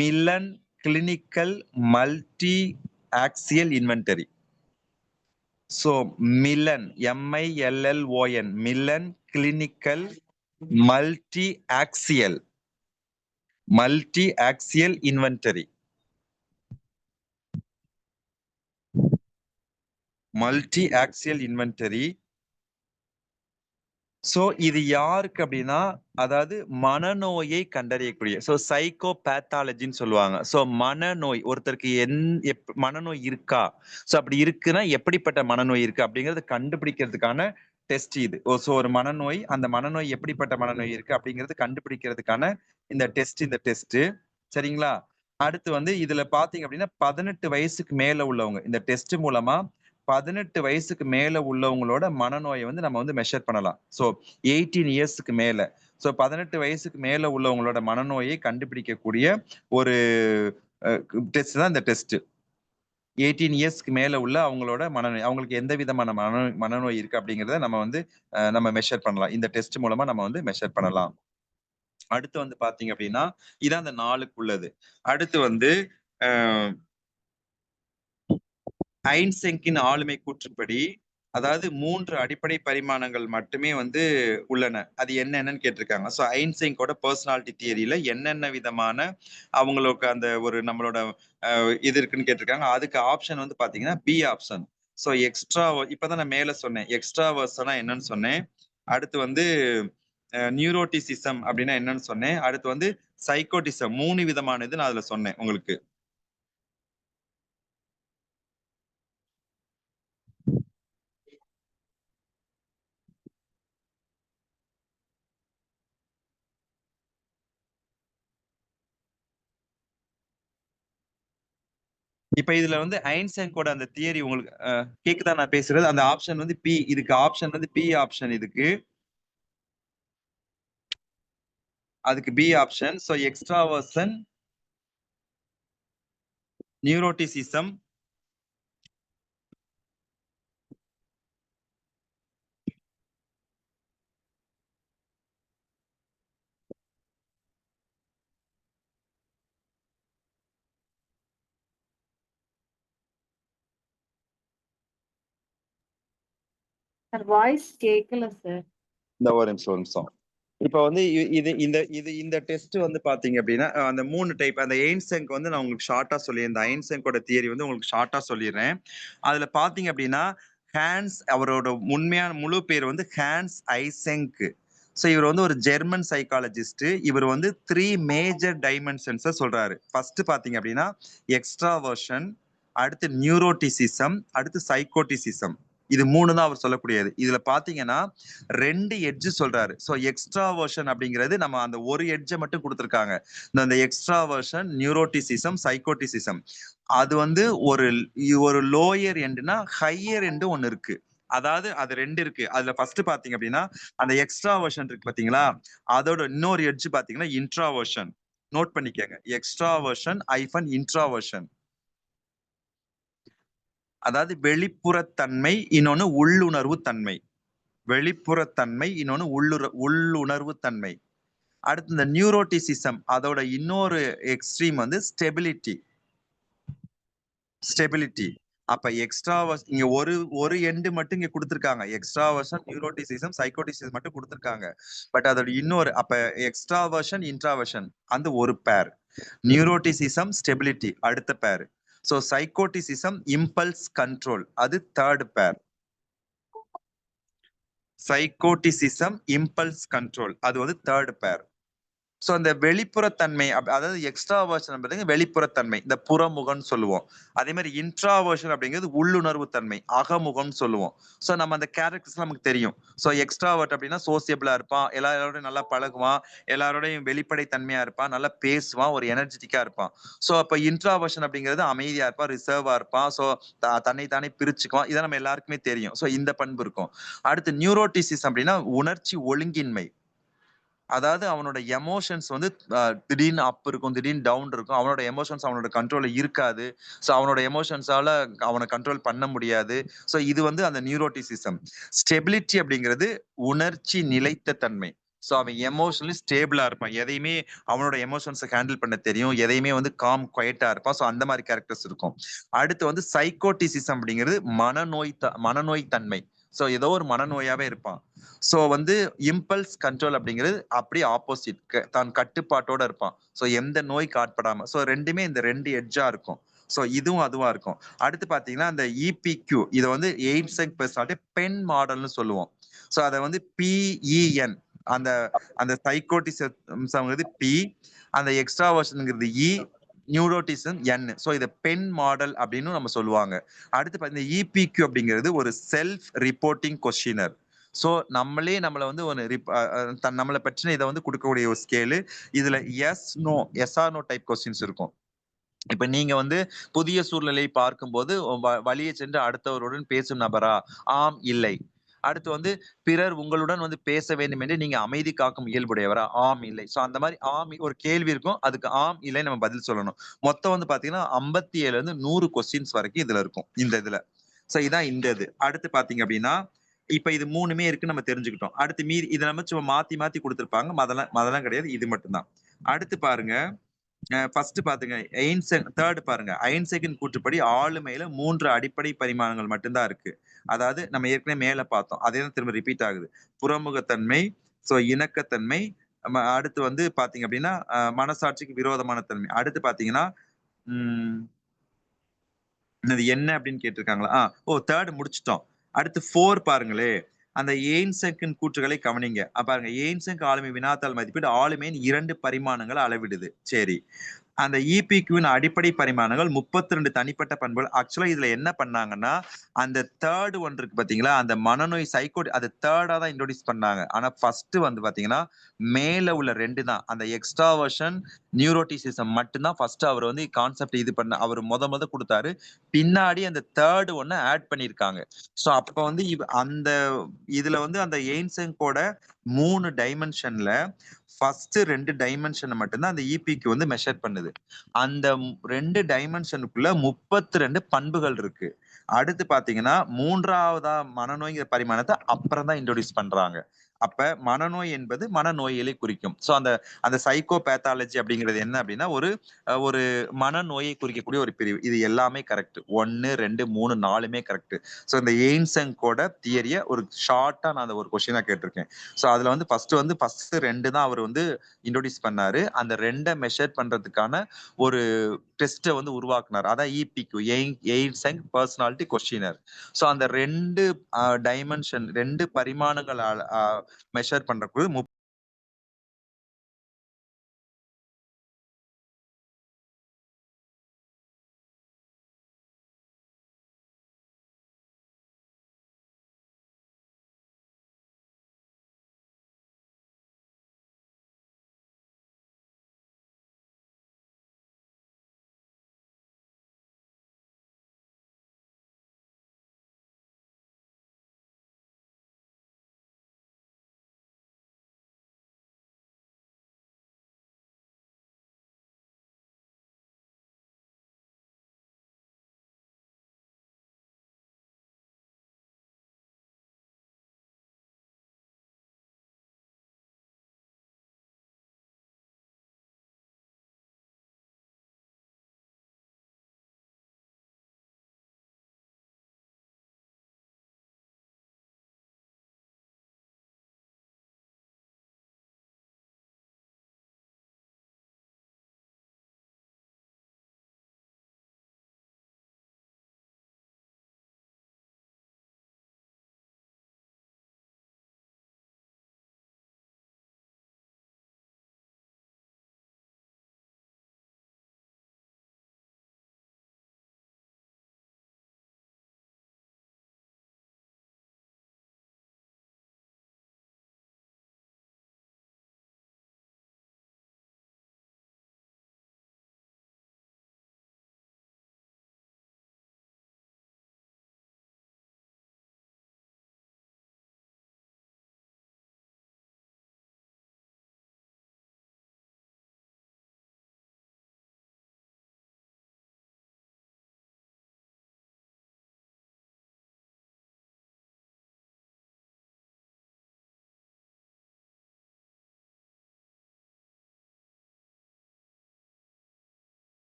melon clinical multi axial inventory. So melon MILLON melon clinical multi axial inventory. So இது யாருக்கு அப்படின்னா அதாவது மனநோயை கண்டறியக்கூடிய, ஸோ சைக்கோபேத்தாலஜின்னு சொல்லுவாங்க. ஸோ மனநோய் ஒருத்தருக்கு மனநோய் இருக்கா, ஸோ அப்படி இருக்குன்னா எப்படிப்பட்ட மனநோய் இருக்கு அப்படிங்கறத கண்டுபிடிக்கிறதுக்கான டெஸ்ட் இது. ஸோ ஒரு மனநோய், அந்த மனநோய் எப்படிப்பட்ட மனநோய் இருக்கு அப்படிங்கறது கண்டுபிடிக்கிறதுக்கான இந்த டெஸ்ட். சரிங்களா? அடுத்து வந்து இதுல பாத்தீங்க அப்படின்னா 18 வயசுக்கு மேல உள்ளவங்க இந்த டெஸ்ட் மூலமா 18 வயசுக்கு மேல உள்ளவங்களோட மனநோயை வந்து நம்ம வந்து மெஷர் பண்ணலாம். ஸோ 18 இயர்ஸ்க்கு மேல, ஸோ 18 வயசுக்கு மேல உள்ளவங்களோட மனநோயை கண்டுபிடிக்கக்கூடிய ஒரு டெஸ்ட் தான் இந்த டெஸ்ட். 18 இயர்ஸ்க்கு மேல உள்ள அவங்களோட மனநோய், அவங்களுக்கு எந்த விதமான மனநோய் இருக்கு அப்படிங்கிறத நம்ம வந்து நம்ம மெஷர் பண்ணலாம். இந்த டெஸ்ட் மூலமா நம்ம வந்து மெஷர் பண்ணலாம். அடுத்து வந்து பாத்தீங்க அப்படின்னா இதான் அந்த 4க்கு உள்ளது. அடுத்து வந்து ஐன்ஸ்டைன் ஆளுமை கூற்றுப்படி அதாவது 3 அடிப்படை பரிமாணங்கள் மட்டுமே வந்து உள்ளன. அது என்னென்னன்னு கேட்டிருக்காங்க. ஸோ ஐன்ஸ்டைனோட பர்சனாலிட்டி தியரியில என்னென்ன விதமான அவங்களுக்கு அந்த ஒரு நம்மளோட இது இருக்குன்னு கேட்டிருக்காங்க. அதுக்கு ஆப்ஷன் வந்து பாத்தீங்கன்னா பி ஆப்ஷன். ஸோ எக்ஸ்ட்ரா இப்பதான் நான் மேல சொன்னேன். எக்ஸ்ட்ராவர்ஸ்னா என்னன்னு சொன்னேன். அடுத்து வந்து நியூரோட்டிசிசம் அப்படின்னா என்னன்னு சொன்னேன். அடுத்து வந்து சைக்கோட்டிசம் 3 விதமான இது நான் அதுல சொன்னேன் உங்களுக்கு. இப்ப இதுல வந்து ஐன்ஸ்டைன் கூட அந்த தியரி உங்களுக்கு கேக்குதா நான் பேசுறது? அந்த ஆப்ஷன் வந்து பி. இதுக்கு ஆப்ஷன் வந்து பி ஆப்ஷன். இதுக்கு அதுக்கு B option. So extraversion, neuroticism, sir voice கேட்கல சார். இந்த ஒரு நிமிஷம். இப்ப வந்து இந்த டெஸ்ட் வந்து பாத்தீங்க அப்படின்னா அந்த 3 டைப் அந்த ஐன்ஸ்டைனுக்கு வந்து நான் உங்களுக்கு ஷார்ட்டா சொல்லியிருந்தேன். ஐன்ஸ்டைனோட தியரி வந்து உங்களுக்கு ஷார்ட்டா சொல்லிடுறேன். அதுல பாத்தீங்க அப்படின்னா ஹான்ஸ், அவரோட உண்மையான முழு பேர் வந்து ஹான்ஸ் ஐசெங்க். ஸோ இவர் வந்து ஒரு ஜெர்மன் சைக்காலஜிஸ்ட். இவர் வந்து 3 மேஜர் டைமென்ஷன்ஸை சொல்றாரு. ஃபர்ஸ்ட் பாத்தீங்க அப்படின்னா எக்ஸ்ட்ராவர்ஷன், அடுத்து நியூரோட்டிசிசம், அடுத்து சைக்கோட்டிசிசம். இது 3 தான் அவர் சொல்லக்கூடியது. இதுல பாத்தீங்கன்னா 2 எட்ஜ் சொல்றாரு. ஸோ எக்ஸ்ட்ராவர்ஷன் அப்படிங்கிறது நம்ம அந்த ஒரு எட்ஜை மட்டும் கொடுத்துருக்காங்க. இந்த எக்ஸ்ட்ராவர்ஷன், நியூரோட்டிசிசம், சைக்கோட்டிசிசம். அது வந்து ஒரு லோயர் எண்டுனா ஹையர் எண்டு ஒன்னு இருக்கு. அதாவது அது 2 இருக்கு. அதுல ஃபர்ஸ்ட் பாத்தீங்க அப்படின்னா அந்த எக்ஸ்ட்ராவர்ஷன் இருக்கு பாத்தீங்களா, அதோட இன்னொரு எட்ஜ் பாத்தீங்கன்னா இன்ட்ராவர்ஷன். நோட் பண்ணிக்கங்க. எக்ஸ்ட்ராவர்ஷன் ஐஃபன் இன்ட்ராவர்ஷன். அதாவது வெளிப்புறத்தன்மை, இன்னொன்னு உள்ளுணர்வு தன்மை. வெளிப்புறத்தன்மை, இன்னொன்னு உள்ளுணர்வு தன்மை. அடுத்து இந்த நியூரோட்டிசிசம், அதோட இன்னொரு எக்ஸ்ட்ரீம் வந்து ஸ்டெபிலிட்டி. அப்ப எக்ஸ்ட்ராவர்ஸ் இங்க ஒரு எண்டு மட்டும் இங்க கொடுத்திருக்காங்க. எக்ஸ்ட்ராவர்ஷன், நியூரோட்டிசிசம், சைக்கோட்டிசிசம் மட்டும் கொடுத்திருக்காங்க. பட் அதோட இன்னொரு அப்ப எக்ஸ்ட்ராவர்ஷன், இன்ட்ராவர்ஷன் அந்த ஒரு பேர், நியூரோட்டிசிசம், ஸ்டெபிலிட்டி அடுத்த பேர். ஸோ சைக்கோட்டிசிசம், இம்பல்ஸ் கண்ட்ரோல் அது தேர்ட் பேர். சைக்கோட்டிசிசம், இம்பல்ஸ் கண்ட்ரோல் அது வந்து தேர்ட் பேர். ஸோ அந்த வெளிப்புறத்தன்மை அதாவது எக்ஸ்ட்ராவர்ஷன் வெளிப்புறத்தன்மை, இந்த புறமுகம்னு சொல்லுவோம். அதே மாதிரி இன்ட்ராவர்ஷன் அப்படிங்கிறது உள்ளுணர்வு தன்மை, அகமுகம்னு சொல்லுவோம். ஸோ நம்ம அந்த கேரக்டர்ஸ் நமக்கு தெரியும். ஸோ எக்ஸ்ட்ராவர்ட் அப்படின்னா சோசியபிளா இருப்பான், எல்லாரோடையும் நல்லா பழகுவான், எல்லாரோடையும் வெளிப்படை தன்மையா இருப்பான், நல்லா பேசுவான், ஒரு எனர்ஜெட்டிக்கா இருப்பான். ஸோ அப்ப இன்ட்ராவர்ஷன் அப்படிங்கிறது அமைதியா இருப்பான், ரிசர்வா இருப்பான், ஸோ தன்னை தானே பிரிச்சுக்குவான். இதை நம்ம எல்லாருக்குமே தெரியும். ஸோ இந்த பண்பு இருக்கும். அடுத்து நியூரோட்டிசிஸ் அப்படின்னா உணர்ச்சி ஒழுங்கின்மை. அதாவது அவனோட எமோஷன்ஸ் வந்து திடீர்னு அப் இருக்கும், திடீர்னு டவுன் இருக்கும். அவனோட எமோஷன்ஸ் அவனோட கண்ட்ரோல்ல இருக்காது. ஸோ அவனோட எமோஷன்ஸால அவனை கண்ட்ரோல் பண்ண முடியாது. ஸோ இது வந்து அந்த நியூரோட்டிசிசம். ஸ்டெபிலிட்டி அப்படிங்கிறது உணர்ச்சி நிலைத்த தன்மை. ஸோ அவன் எமோஷனலி ஸ்டேபிளா இருப்பான். எதையுமே அவனோட எமோஷன்ஸை ஹேண்டில் பண்ண தெரியும். எதையுமே வந்து காம் குவைட்டா இருப்பான். ஸோ அந்த மாதிரி கேரக்டர்ஸ் இருக்கும். அடுத்து வந்து சைக்கோட்டிசிசம் அப்படிங்கிறது மனநோய் தன்மை. ஸோ ஏதோ ஒரு மனநோயாவே இருப்பான். ஸோ வந்து இம்பல்ஸ் கண்ட்ரோல் அப்படிங்கிறது அப்படியே ஆப்போசிட், தான் கட்டுப்பாட்டோட இருப்பான். ஸோ எந்த நோய்க்கு ஆட்படாம. ஸோ ரெண்டுமே இந்த 2 எட்ஜா இருக்கும். ஸோ இதுவும் அதுவா இருக்கும். அடுத்து பாத்தீங்கன்னா அந்த இபிக்யூ, இதை வந்து எய்ட்ஸன் பர்சனாலிட்டி பென் மாடல்னு சொல்லுவோம். ஸோ அதை வந்து பிஇஎன், அந்த அந்த சைக்கோட்டிசம்ங்கிறது பி, அந்த எக்ஸ்ட்ராவர்ஷன்ங்கிறது இ, நியூரோட்டிசம் என். ஸோ இதை பென் மாடல் அப்படின்னு நம்ம சொல்லுவாங்க. அடுத்து பார்த்தீங்கன்னா இபிக்யூ அப்படிங்கிறது ஒரு செல்ஃப் ரிப்போர்ட்டிங் கொஸ்டினர். ஸோ நம்மளே நம்மளை வந்து ஒரு நம்மளை பற்றின இதை வந்து கொடுக்கக்கூடிய ஒரு ஸ்கேலு. இதுல yes or no type questions இருக்கும். இப்ப நீங்க வந்து புதிய சூழ்நிலை பார்க்கும்போது வழியே சென்று அடுத்தவருடன் பேசும் நபரா? ஆம், இல்லை. அடுத்து வந்து பிறர் உங்களுடன் வந்து பேச வேண்டும் என்று நீங்க அமைதி காக்கும் இயல்புடையவரா? ஆம், இல்லை. சோ அந்த மாதிரி ஆம் ஒரு கேள்வி இருக்கும், அதுக்கு ஆம் இல்லை நம்ம பதில் சொல்லணும். மொத்தம் வந்து பாத்தீங்கன்னா 57 இருந்து 100 கொஸ்டின்ஸ் வரைக்கும் இதுல இருக்கும் இந்த இதுல. சோ இதான் இந்த இது. அடுத்து பாத்தீங்க அப்படின்னா இப்ப இது 3மே இருக்கு நம்ம தெரிஞ்சுக்கிட்டோம். அடுத்து மீதி இதை நம்ம சும்மா மாத்தி மாத்தி கொடுத்திருப்பாங்க. அதெல்லாம் கிடையாது, இது மட்டும்தான். அடுத்து பாருங்க, ஃபர்ஸ்ட் பாத்துங்க தேர்ட் பாருங்க ஐன்செக்கின் கூற்றுப்படி ஆளுமையில 3 அடிப்படை பரிமாணங்கள் மட்டும்தான் இருக்கு. அதாவது நம்ம ஏற்கனவே மேல பார்த்தோம், அதே தான் திரும்ப ரிப்பீட் ஆகுது. புறமுகத்தன்மை, சோ இணக்கத்தன்மை, அடுத்து வந்து பாத்தீங்க அப்படின்னா மனசாட்சிக்கு விரோதமான தன்மை, அடுத்து பாத்தீங்கன்னா உம் இது என்ன அப்படின்னு கேட்டிருக்காங்களா? தேர்ட் முடிச்சிட்டோம். அடுத்து 4 பாருங்களே. அந்த எய்ன்செக்கின் கூற்றுகளை கவனிங்க. பாருங்க, எய்ன்செக் ஆளுமை வினாத்தாள் மதிப்பீடு ஆளுமையின் 2 பரிமாணங்களை அளவிடுது. சரி. அந்த இபிக்யூவின் அடிப்படை பரிமாணங்கள் 32 தனிப்பட்ட பண்புகள். ஆக்சுவலா இதுல என்ன பண்ணாங்கன்னா, அந்த தேர்ட் ஒன் இருக்கு பாத்தீங்களா, அந்த மனநோய் சைக்கோ, அது தேர்டா தான் இன்ட்ரோடியூஸ் பண்ணாங்க. ஆனா ஃபர்ஸ்ட் வந்து பாத்தீங்கன்னா மேல உள்ள 2 தான். அந்த எக்ஸ்ட்ராவர்ஷன், நியூரோட்டிசிசம் மட்டும்தான் ஃபர்ஸ்ட் அவர் வந்து கான்செப்ட் இது பண்ண அவர் முத கொடுத்தாரு. பின்னாடி அந்த தேர்ட் ஒன்ன ஆட் பண்ணிருக்காங்க. சோ அப்ப வந்து அந்த இதுல வந்து அந்த எய்ன்செங்கோட 3 டைமென்ஷன்ல ஃபர்ஸ்ட் 2 டைமென்ஷன் மட்டும்தான் அந்த இபிக்கு வந்து மெஷர் பண்ணுது. அந்த 2 டைமென்ஷனுக்குள்ள 32 பண்புகள் இருக்கு. அடுத்து பாத்தீங்கன்னா 3வதா மனநோய்ங்கிற பரிமாணத்தை அப்புறம் தான் இன்ட்ரோடியூஸ் பண்றாங்க. அப்ப மனநோய் என்பது மனநோய்களை குறிக்கும். சோ அந்த அந்த சைக்கோ பேத்தாலஜி அப்படிங்கிறது என்ன அப்படின்னா ஒரு மனநோயை குறிக்கக்கூடிய ஒரு பிரிவு. இது எல்லாமே கரெக்ட். 1, 2, 3, 4மே கரெக்ட். சோ இந்த எய்ன்செங்கோட தியரிய ஒரு ஷார்ட்டா நான் அந்த ஒரு கொஸ்டினா கேட்டிருக்கேன். சோ அதுல வந்து ஃபர்ஸ்ட் 2 தான் அவர் வந்து இன்ட்ரோடியூஸ் பண்ணாரு. அந்த 2 மெஷர் பண்றதுக்கான ஒரு டெஸ்ட்டை வந்து உருவாக்குனார். அதான் இபிக்யூ, எய்ன்செங் பர்சனாலிட்டி கொஸ்டினர். சோ அந்த 2 டைமென்ஷன், 2 பரிமாணங்கள் மெஷர் பண்றதுக்கு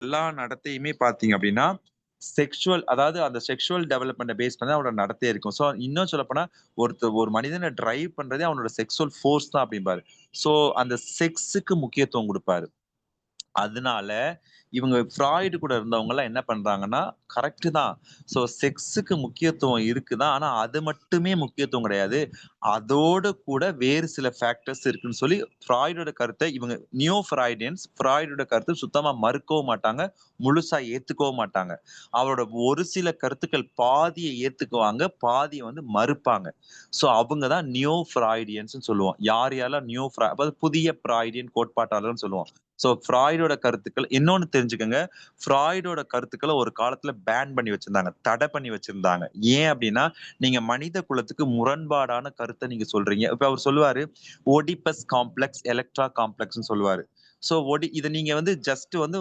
எல்லா நடத்தையுமே பாத்தீங்க அப்படின்னா செக்ஷுவல், அதாவது அந்த செக்ஷுவல் டெவலப்மெண்ட் பேஸ் பண்ணி அவனோட நடத்தையே இருக்கும். ஸோ இன்னும் சொல்ல போனா ஒரு மனிதனை டிரைவ் பண்றதே அவனோட செக்ஷுவல் ஃபோர்ஸ் தான் அப்படிம்பாரு. ஸோ அந்த செக்ஸுக்கு முக்கியத்துவம் கொடுப்பாரு. அதனால இவங்க ஃப்ராய்டு கூட இருந்தவங்க எல்லாம் என்ன பண்றாங்கன்னா, கரெக்ட் தான். ஸோ செக்ஸுக்கு முக்கியத்துவம் இருக்குதான். ஆனா அது மட்டுமே முக்கியத்துவம் கிடையாது. அதோட கூட வேறு சில ஃபேக்டர்ஸ் இருக்குன்னு சொல்லி ஃப்ராய்டோட கருத்தை இவங்க நியோ ஃப்ராய்டியன்ஸ் ஃப்ராய்டோட கருத்தை சுத்தமா மறுக்கவும் மாட்டாங்க. முழுசா ஏத்துக்கவும் மாட்டாங்க. அவரோட ஒரு சில கருத்துக்கள் பாதியை ஏத்துக்குவாங்க, பாதியை வந்து மறுப்பாங்க. ஸோ அவங்க தான் நியோ ஃப்ராய்டியன்ஸ் சொல்லுவோம். யார் யாரெல்லாம் அதாவது புதிய ஃப்ராய்டியன் கோட்பாட்டாளர்னு சொல்லுவோம். ஸோ ஃப்ராய்டோட கருத்துக்கள் இன்னொன்னு தெரிஞ்சுக்கங்க. ஃப்ராய்டோட கருத்துக்களை ஒரு காலத்துல பேன் பண்ணி வச்சிருந்தாங்க, தடை பண்ணி வச்சிருந்தாங்க. ஏன் அப்படின்னா, நீங்க மனித குலத்துக்கு முரண்பாடான கருத்தை நீங்க சொல்றீங்க. இப்ப அவர் சொல்லுவாரு, ஓடிபஸ் காம்ப்ளெக்ஸ், எலக்ட்ரா காம்ப்ளெக்ஸ்னு சொல்லுவாரு. ஸோ இதை நீங்க வந்து ஜஸ்ட் வந்து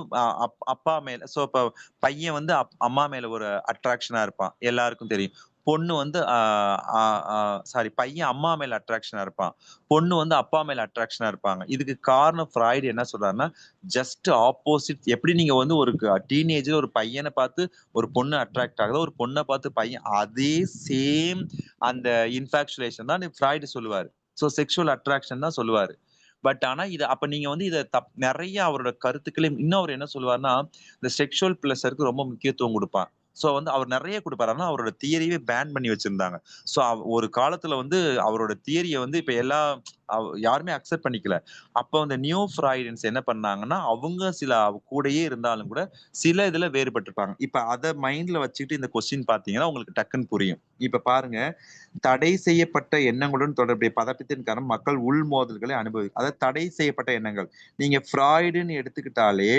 அப்பா மேல, ஸோ இப்ப பையன் வந்து அம்மா மேல ஒரு அட்ராக்ஷனா இருப்பான், எல்லாருக்கும் தெரியும். பொண்ணு வந்து சாரி, பையன் அம்மா மேல அட்ராக்ஷனா இருப்பான், பொண்ணு வந்து அப்பா மேல அட்ராக்ஷனா இருப்பாங்க. இதுக்கு காரணம் ஃப்ராய்டு என்ன சொல்றாருன்னா, ஜஸ்ட் ஆப்போசிட். எப்படி நீங்க வந்து ஒரு டீனேஜ்ல ஒரு பையனை பார்த்து ஒரு பொண்ணு அட்ராக்ட் ஆகுதோ, ஒரு பொண்ணை பார்த்து பையன், அதே சேம் அந்த இன்ஃபாக்சுலேஷன் தான் ஃப்ராய்டு சொல்லுவாரு. ஸோ செக்ஷுவல் அட்ராக்ஷன் தான் சொல்லுவாரு. பட் ஆனா இது அப்ப நீங்க வந்து இதை நிறைய அவரோட கருத்துக்களை இன்னும் அவர் என்ன சொல்லுவாருன்னா, இந்த செக்ஷுவல் பிளஸருக்கு ரொம்ப முக்கியத்துவம் கொடுப்பார். ஸோ வந்து அவர் நிறைய கொடுப்பாரு. ஆனா அவரோட தியரியே பேன் பண்ணி வச்சிருந்தாங்க. ஸோ ஒரு காலத்துல வந்து அவரோட தியரியை வந்து இப்ப யாருமே அக்செப்ட் பண்ணிக்கல. அப்ப அந்த நியூ ஃப்ராய்டியன்ஸ் என்ன பண்ணாங்கன்னா, அவங்க சில கூடயே இருந்தாலும் கூட சில இதுல வேறுபட்டிருப்பாங்க. இப்ப அதை மைண்ட்ல வச்சுக்கிட்டு இந்த கொஸ்டின் பாத்தீங்கன்னா உங்களுக்கு டக்குன்னு புரியும். இப்ப பாருங்க, தடை செய்யப்பட்ட எண்ணங்களுடன் தொடர்புடைய பதட்டத்தின் காரணம் மக்கள் உள் மோதல்களை அதாவது தடை செய்யப்பட்ட எண்ணங்கள். நீங்க ஃப்ராய்டுன்னு எடுத்துக்கிட்டாலே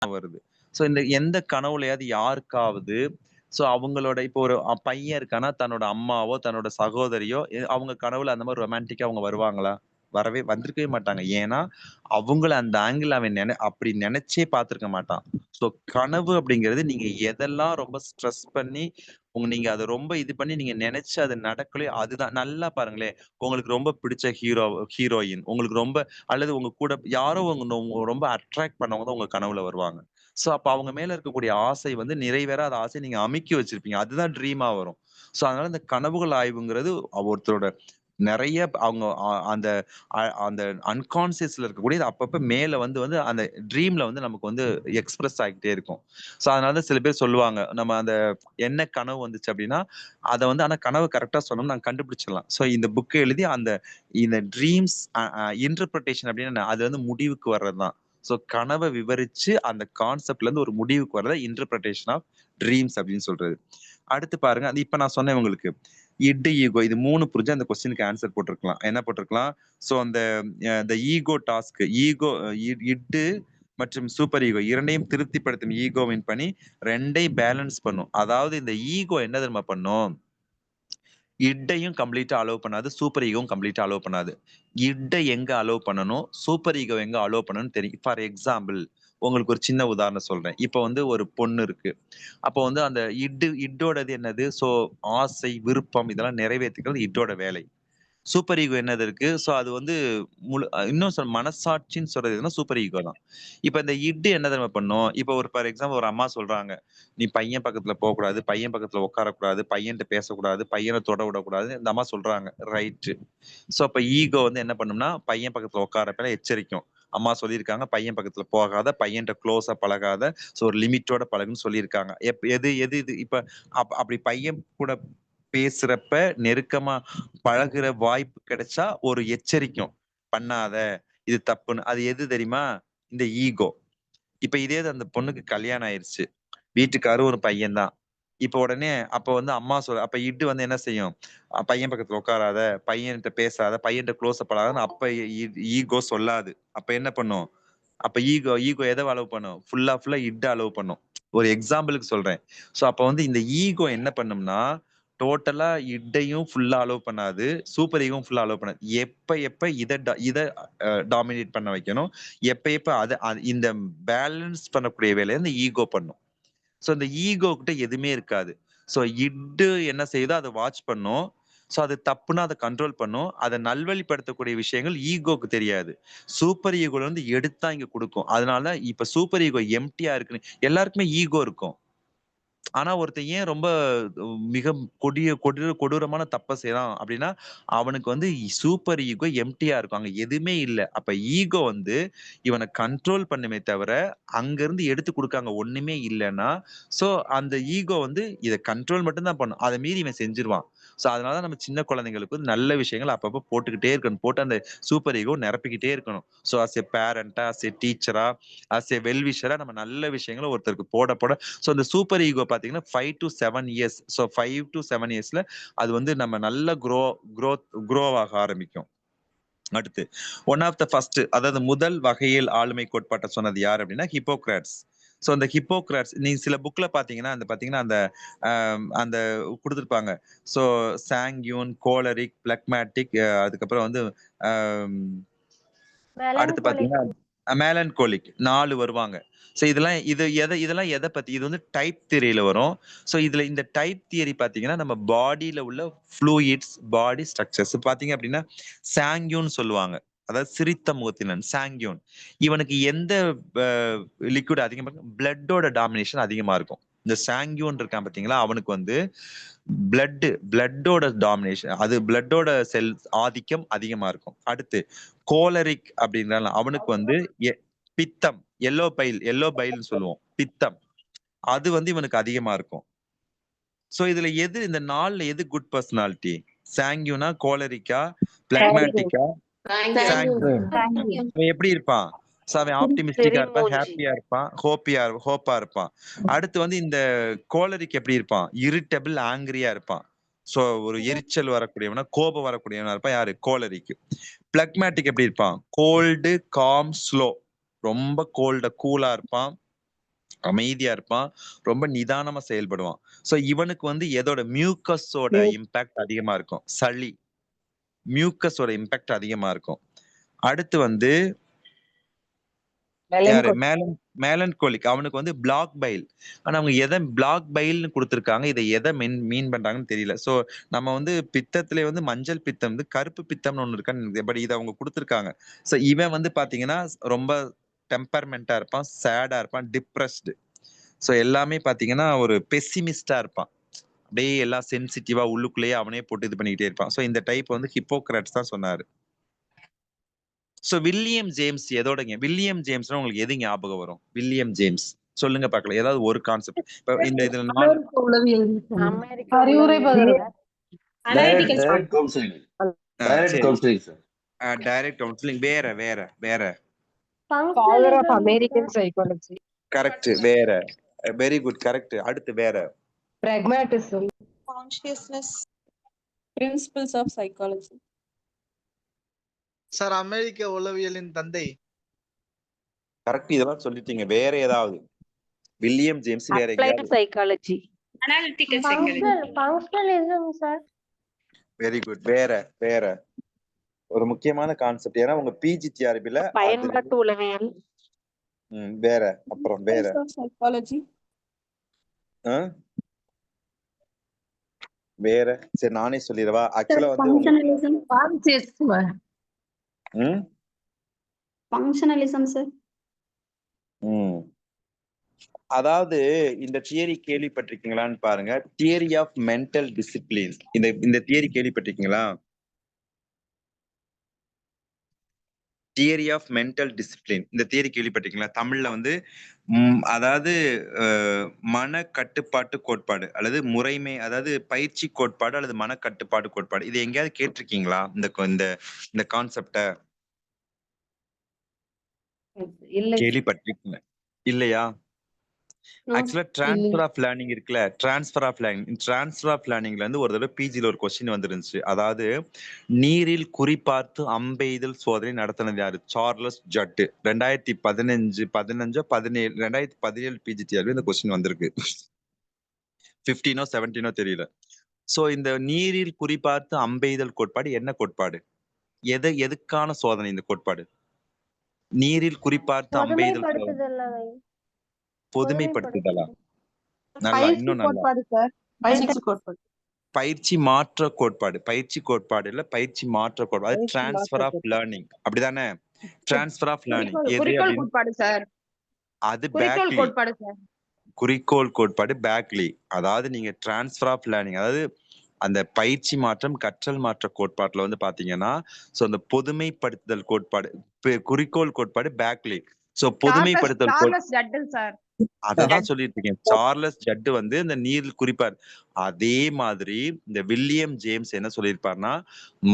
வருது. ஸோ இந்த எந்த கனவுலயாவது யாருக்காவது அவங்களோட இப்போ ஒரு பையன் இருக்கான்னா, தன்னோட அம்மாவோ, தன்னோட சகோதரியோ அவங்க கனவுல அந்த மாரி ரொமான்டிக்கா அவங்க வருவாங்களா? வந்திருக்கவே மாட்டாங்க. ஏன்னா, அவங்கள அந்த ஆங்கிள் அவன் அப்படி நெனச்சே பார்த்திருக்க மாட்டான். கனவு அப்படிங்கிறது நீங்க எதெல்லாம் ரொம்ப ஸ்ட்ரெஸ் பண்ணி, நீங்க அத ரொம்ப இது பண்ணி நீங்க நெனச்சு அது நடக்கலையோ அதுதான். நல்லா பாருங்களேன், உங்களுக்கு ரொம்ப பிடிச்ச ஹீரோயின், உங்களுக்கு ரொம்ப அல்லது உங்க கூட யாரோ உங்க ரொம்ப அட்ராக்ட் பண்ணவங்க தான் உங்க கனவுல வருவாங்க. அப்ப அவங்க மேல இருக்கக்கூடிய ஆசை வந்து நிறைவேறாத ஆசை நீங்க அமுக்கி வச்சிருப்பீங்க. அதுதான் ட்ரீமா வரும். அதனால இந்த கனவுகள் ஆய்வுங்கிறது ஒருத்தரோட நெறைய அவங்க அந்த அந்த அன்கான்ஷியஸ்ல இருக்கக்கூடியது அப்பப்ப மேல வந்து வந்து அந்த ட்ரீம்ல வந்து நமக்கு வந்து எக்ஸ்பிரஸ் ஆகிட்டே இருக்கும். அதனால தான் சில பேர் சொல்லுவாங்க, நம்ம அந்த என்ன கனவு வந்துச்சு அப்படின்னா, அத வந்து ஆனா கனவு கரெக்ட்டா சொன்னோம்னா நாங்க கண்டுபிடிச்சிடலாம். இந்த புக் எழுதி இந்த ட்ரீம்ஸ் இன்டர்பிரேஷன் அப்படின்னா என்ன? அது வந்து முடிவுக்கு வர்றதுதான். கனவ விவரிச்சு அந்த கான்செப்ட்ல இருந்து ஒரு முடிவுக்கு வர்றத இன்டர்பிரேஷன் ஆஃப் ட்ரீம்ஸ் அப்படின்னு சொல்றது. அடுத்து பாருங்க, அது இப்ப நான் சொன்னேன் உங்களுக்கு. ஈகோ இது 3 புரிஞ்சா அந்த கொஸ்டினுக்கு ஆன்சர் போட்டிருக்கலாம். என்ன போட்டிருக்கலாம்? அந்த ஈகோ டாஸ்க் இட்டு மற்றும் சூப்பர் ஈகோ இரண்டையும் திருப்திப்படுத்தும் ஈகோவின் பணி 2யும் பேலன்ஸ் பண்ணும். அதாவது இந்த ஈகோ என்ன தெரியுமா பண்ணும்? இட்டையும் கம்ப்ளீட்டா அலோவ் பண்ணாது. சூப்பர் ஈகோவும் கம்ப்ளீட்டா அலோவ் பண்ணாது. இட்ட எங்க அலோவ் பண்ணணும், சூப்பர் ஈகோ எங்க அலோவ் பண்ணணும்னு தெரியும். ஃபார் எக்ஸாம்பிள் உங்களுக்கு ஒரு சின்ன உதாரணம் சொல்றேன். இப்ப வந்து ஒரு பொண்ணு இருக்கு. அப்போ வந்து அந்த இட்டோடது என்னது? ஆசை, விருப்பம் இதெல்லாம் நிறைவேத்திக்கிறது இட்டோட வேலை. சூப்பர் ஈகோ என்னது இருக்கு? அது வந்து இன்னும் மனசாட்சின்னு சொல்றது எதுன்னா சூப்பர் ஈகோ தான். இப்ப இந்த என்ன தெரியுமா பண்ணும்? இப்ப ஃபார் எக்ஸாம்பிள் ஒரு அம்மா சொல்றாங்க, "நீ பையன் பக்கத்துல போக்கூடாது, பையன் பக்கத்துல உட்காரக்கூடாது, பையன்ட்ட பேசக்கூடாது, பையன தொட விடக்கூடாது." இந்த அம்மா சொல்றாங்க. ரைட்டு. அப்ப ஈகோ வந்து என்ன பண்ணும்னா, பையன் பக்கத்துல உட்காரப்ப எச்சரிக்கும். அம்மா சொல்லியிருக்காங்க, பையன் பக்கத்துல போகாத, பையன்ட்ட க்ளோஸா பழகாத, ஒரு லிமிட்டோட பழகுன்னு சொல்லியிருக்காங்க. எது எது இது இப்ப அப்படி பையன் கூட பேசுறப்ப நெருக்கமா பழகுற வாய்ப்பு கிடைச்சா ஒரு எச்சரிக்கும். பண்ணாத, இது தப்புன்னு. அது எது தெரியுமா? இந்த ஈகோ. இப்ப இதே இது அந்த பொண்ணுக்கு கல்யாணம் ஆயிருச்சு. வீட்டுக்காரு ஒரு பையன் தான். இப்ப உடனே அப்ப வந்து அம்மா அப்ப வந்து என்ன செய்யும்? பையன் பக்கத்துல உட்காராத, பையன்ட்ட பேசாத, பையன்ட்ட க்ளோஸா பழகாதன்னு அப்ப ஈகோ சொல்லாது. அப்ப என்ன பண்ணும்? அப்ப ஈகோ எத அலோவ் பண்ணும்? ஃபுல்லா அலோவ் பண்ணும். ஒரு எக்ஸாம்பிளுக்கு சொல்றேன். அப்ப வந்து இந்த ஈகோ என்ன பண்ணும்னா, டோட்டலா இட்டையும் ஃபுல்லா அலோவ் பண்ணாது. சூப்பர் ஈகோவும் ஃபுல்லா அலோவ் பண்ணாது. எப்ப இத டாமினேட் பண்ண வைக்கணும். எப்ப இந்த பேலன்ஸ் பண்ணக்கூடிய வேலைய இந்த ஈகோ பண்ணும். இந்த ஈகோ கிட்ட எதுவுமே இருக்காது. இட்டு என்ன செய்யுதோ அத வாட்ச் பண்ணும். அது தப்புன்னா அத கண்ட்ரோல் பண்ணும். அத நல்வழிப்படுத்தக்கூடிய விஷயங்கள் ஈகோக்கு தெரியாது. சூப்பர் ஈகோல இருந்து எடுத்தா இங்க குடுக்கும். அதனால இப்ப சூப்பர் ஈகோ எம்ப்டியா இருக்குன்னு எல்லாருக்குமே ஈகோ இருக்கும். ஆனா ஒருத்தன் ஏன் ரொம்ப மிக கொடூரமான தப்ப செய்றான் அப்படின்னா, அவனுக்கு வந்து சூப்பர் ஈகோ எம்ப்டியா இருக்கும். அங்க எதுவுமே இல்ல. அப்ப ஈகோ வந்து இவன கண்ட்ரோல் பண்ணுமே தவிர, அங்கருந்து எடுத்து குடுக்க அங்க ஒண்ணுமே இல்லன்னா, சோ அந்த ஈகோ வந்து இத கண்ட்ரோல் மட்டும் தான் பண்ணும். அத மீறி இவன் செஞ்சுருவான். அதனால தான் நம்ம சின்ன குழந்தைங்களுக்கு வந்து நல்ல விஷயங்கள அப்பப்ப போட்டுக்கிட்டே இருக்கணும். போட்டு அந்த சூப்பர் ஈகோ நிரப்பிக்கிட்டே இருக்கணும். அஸ் எ பேரண்டா, அஸ் எ டீச்சரா, அஸ் எ வெல் விஷரா நம்ம நல்ல விஷயங்கள ஒருத்தருக்கு போட போட இந்த சூப்பர் ஈகோ பாத்தீங்கன்னா 5 to 7 இயர்ஸ். 5 to 7 இயர்ஸ்ல அது வந்து நம்ம நல்ல க்ரோ ஆக ஆரம்பிக்கும். அடுத்து ஒன் ஆஃப் த ஃபர்ஸ்ட் அதாவது முதல் வகையில் ஆளுமை கோட்பாட்டை சொன்னது யார் அப்படின்னா ஹிப்போக்ராட்ஸ். அந்த ஹிப்போக்ராட்ஸ் நீங்க சில புக்ல பாத்தீங்கன்னா அந்த அந்த கொடுத்திருப்பாங்க. சாங்கியூன், கோலரிக், பிளக்மேட்டிக், அதுக்கப்புறம் வந்து அடுத்து பாத்தீங்கன்னா மேலன்கோலிக் 4 வருவாங்க. இதெல்லாம் எத பத்தி? இது வந்து டைப் தியரியில வரும். இதுல இந்த டைப் தியரி பாத்தீங்கன்னா நம்ம பாடியில உள்ள ஃப்ளூயிட்ஸ், பாடி ஸ்ட்ரக்சர்ஸ் பாத்தீங்க அப்படின்னா சாங்கியூன் சொல்லுவாங்க. அதாவது சிரித்த முகத்தினன் சாங்கியூன். இவனுக்கு எந்த லிக்விட் அதிகமா பிளட்டோட டாமினேஷன் அதிகமா இருக்கும். இந்த சாங்கியூன் இருக்கான் பாத்தீங்களா, அவனுக்கு வந்து பிளட்டோட டாமினேஷன், அது பிளட்டோட செல் ஆதிக்கம் அதிகமா இருக்கும். அடுத்து கோலரிக் அப்படின்றால அவனுக்கு வந்து பித்தம், எல்லோ பைல்னு சொல்லுவோம், பித்தம், அது வந்து இவனுக்கு அதிகமா இருக்கும். இதுல எது இந்த 4ல எது குட் பர்சனாலிட்டி? சாங்கியூனா, கோலரிக்கா, பிளக்மேட்டிக்கா? எப்படி இருப்பான்? அவன் ஆப்டிமிஸ்டிக்கா இருப்பான், ஹாப்பியா இருப்பான், ஹோப்பா இருப்பான். அடுத்து வந்து இந்த கோலரிக் எப்படி இருப்பான்? இரிட்டபிள், ஆங்கிரியா இருப்பான். ஒரு எரிச்சல் வரக்கூடியவனா, கோபம் வரக்கூடியவனா இருப்பான். யாரு? கோலரிக். பிளக்மேட்டிக் எப்படி இருப்பான்? Cold, calm, slow. ரொம்ப கூலா இருப்பான், அமைதியா இருப்பான், ரொம்ப நிதானமா செயல்படுவான். சோ இவனுக்கு வந்து எதோட மியூக்கஸோட இம்பாக்ட் அதிகமா இருக்கும். சளி, மியூக்கஸோட இம்பாக்ட் அதிகமா இருக்கும். அடுத்து வந்து யாரு மேலன்கோலிக், அவனுக்கு வந்து பிளாக் பைல். ஆனா அவங்க எதை பிளாக் பைல்னு கொடுத்திருக்காங்க, இதை எதை மீன் பண்றாங்கன்னு தெரியல. சோ நம்ம வந்து பித்தத்திலே வந்து மஞ்சள் பித்தம் வந்து கருப்பு பித்தம்னு ஒண்ணு இருக்கான்னு, பட் இதை அவங்க கொடுத்திருக்காங்க. சோ இவன் வந்து பாத்தீங்கன்னா ரொம்ப டெம்பர்மெண்டா இருப்பான், சேடா இருப்பான், டிப்ரெஸ்டு. சோ எல்லாமே பாத்தீங்கன்னா ஒரு பெசிமிஸ்டா இருப்பான். அப்படியே எல்லாம் சென்சிட்டிவா உள்ளுக்குள்ளேயே அவனே போட்டு இது பண்ணிக்கிட்டே இருப்பான். சோ இந்த டைப் வந்து ஹிப்போக்ராட்ஸ் தான் சொன்னாரு. சோ வில்லியம் ஜேம்ஸ் எதோடங்க? வில்லியம் ஜேம்ஸ்னா உங்களுக்கு எது ஞாபகம் வரும்? வில்லியம் ஜேம்ஸ் சொல்லுங்க பார்க்கலாம். ஏதாவது ஒரு கான்செப்ட். இப்ப இந்த இதுல 4 அமெரிக்கா அறிவுரை உளவியல். Direct counselling. Direct counselling sir. Direct counselling. வேற father of American psychology. Correct. வேற வெரி குட், கரெக்ட். அடுத்து வேற pragmatism. Consciousness, principles of psychology. Sir அமெரிக்க உளவியலின் தந்தை. கரெக்ட். இதெல்லாம் சொல்லிட்டீங்க. வேற ஏதாவது? வில்லியம் ஜேம்ஸ் வேற எங்கயாவது? Psychology. Analytical psychology. Functionalism sir. Very good. வேற ஒரு முக்கியமான கான்செப்ட். ஏன்னா உங்க பிஜிடிஆர்பில பயன்பாட்டு உளவியல். வேற அப்புறம் வேற சைக்காலஜி. வேற சரி நானே சொல்லிடவா? ஆக்சுவலா வந்து ஃபங்க்ஷனலிசம். Functionalism sir. அதாவது இந்த தியரி கேள்விப்பட்டிருக்கீங்களான்னு பாருங்க. Theory of mental discipline. இந்த தியரி கேள்விப்பட்டிருக்கீங்களா? தியரி ஆஃப் மென்டல் டிசிப்ளின், இந்த தியரி கேள்விப்பட்டிருக்கீங்களா? தமிழ்ல வந்து அதாவது மன கட்டுப்பாட்டு கோட்பாடு அல்லது முறைமை, அதாவது பயிற்சி கோட்பாடு அல்லது மன கட்டுப்பாடு கோட்பாடு. இது எங்கேயாவது கேட்டிருக்கீங்களா இந்த கான்செப்ட? கேள்விப்பட்டிருக்கீங்க இல்லையா? ஆக்சுவலா டிரான்ஸ்ஃபர் ஆஃப் லேர்னிங் இருக்குல்ல, டிரான்ஸ்ஃபர் ஆஃப் லேர்னிங்ல இருந்து ஒரு தடவை பிஜில ஒரு கொஸ்டின் வந்துருந்துச்சு. அதாவது நீரில் குறிபார்த்து அம்பெய்தல் சோதனை நடத்தினது யாரு? சார்லஸ் ஜட்டு. 2017 பிஜிடிஆர்ல இந்த கொஸ்டின் வந்திருக்கு. 15 17 தெரியல. சோ இந்த நீரில் குறிபார்த்து அம்பெய்தல் கோட்பாடு என்ன கோட்பாடு? எதுக்கான சோதனை இந்த கோட்பாடு? நீரில் குறிபார்த்து அம்பெய்தல் பொதுமைப்படுத்துதலா? நல்லா, இன்னும் நல்லா. பயிற்சி மாற்ற கோட்பாடு. பயிற்சி கோட்பாடு இல்ல, பயிற்சி மாற்ற கோட்பாடு. அது டிரான்ஸ்ஃபர் ஆஃப் லேர்னிங். அப்படிதானே? டிரான்ஸ்ஃபர் ஆஃப் லேர்னிங் அது பேக்லி. குறிக்கோள் கோட்பாடு பேக்லி. அதாவது நீங்க டிரான்ஸ்ஃபர் ஆஃப் லேர்னிங், அதாவது அந்த பயிற்சி மாற்றம் கற்றல் மாற்ற கோட்பாட்டுல வந்து பாத்தீங்கன்னா, சோ அந்த பொதுமைப்படுத்துதல் கோட்பாடு, குறிக்கோள் கோட்பாடு பேக்லி. சோ பொதுமைப்படுத்தல் அததான் சொல்லிட்டு இருக்கேன். சார்லஸ் ஜட்டு வந்து இந்த நீரில் குறிப்பார். அதே மாதிரி இந்த வில்லியம் ஜேம்ஸ் என்ன சொல்லியிருப்பார்னா,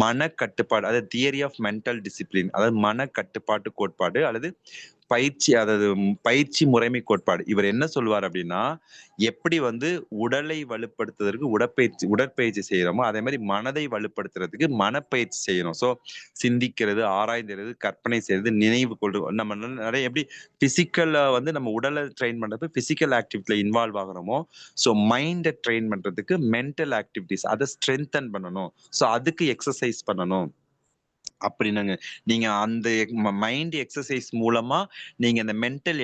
மன கட்டுப்பாடு, அதாவது தியரி ஆஃப் மென்டல் டிசிப்ளின், அதாவது மன கட்டுப்பாட்டு கோட்பாடு அல்லது பயிற்சி முறைமை கோட்பாடு. இவர் என்ன சொல்லுவார் அப்படின்னா, எப்படி வந்து உடலை வலுப்படுத்துவதற்கு உடற்பயிற்சி செய்யறோமோ அதே மாதிரி மனதை வலுப்படுத்துறதுக்கு மனப்பயிற்சி செய்யணும். சோ சிந்திக்கிறது, ஆராய்ந்து, கற்பனை செய்யறது, நினைவு கொள்றது. நம்ம நிறைய எப்படி பிசிக்கல்ல வந்து நம்ம உடலை ட்ரெயின் பண்றது, பிசிக்கல் ஆக்டிவிட்டில இன்வால்வ் ஆகிறோமோ, ஸோ மைண்டை ட்ரெயின் பண்றதுக்கு மென்டல் ஆக்டிவிட்டிஸ், அதை ஸ்ட்ரென்தன் பண்ணணும். ஸோ அதுக்கு எக்ஸசைஸ் பண்ணணும் அப்படின்னாங்க. நீங்க அந்த மைண்ட் எக்ஸசைஸ் மூலமா நீங்க அந்த மென்டல்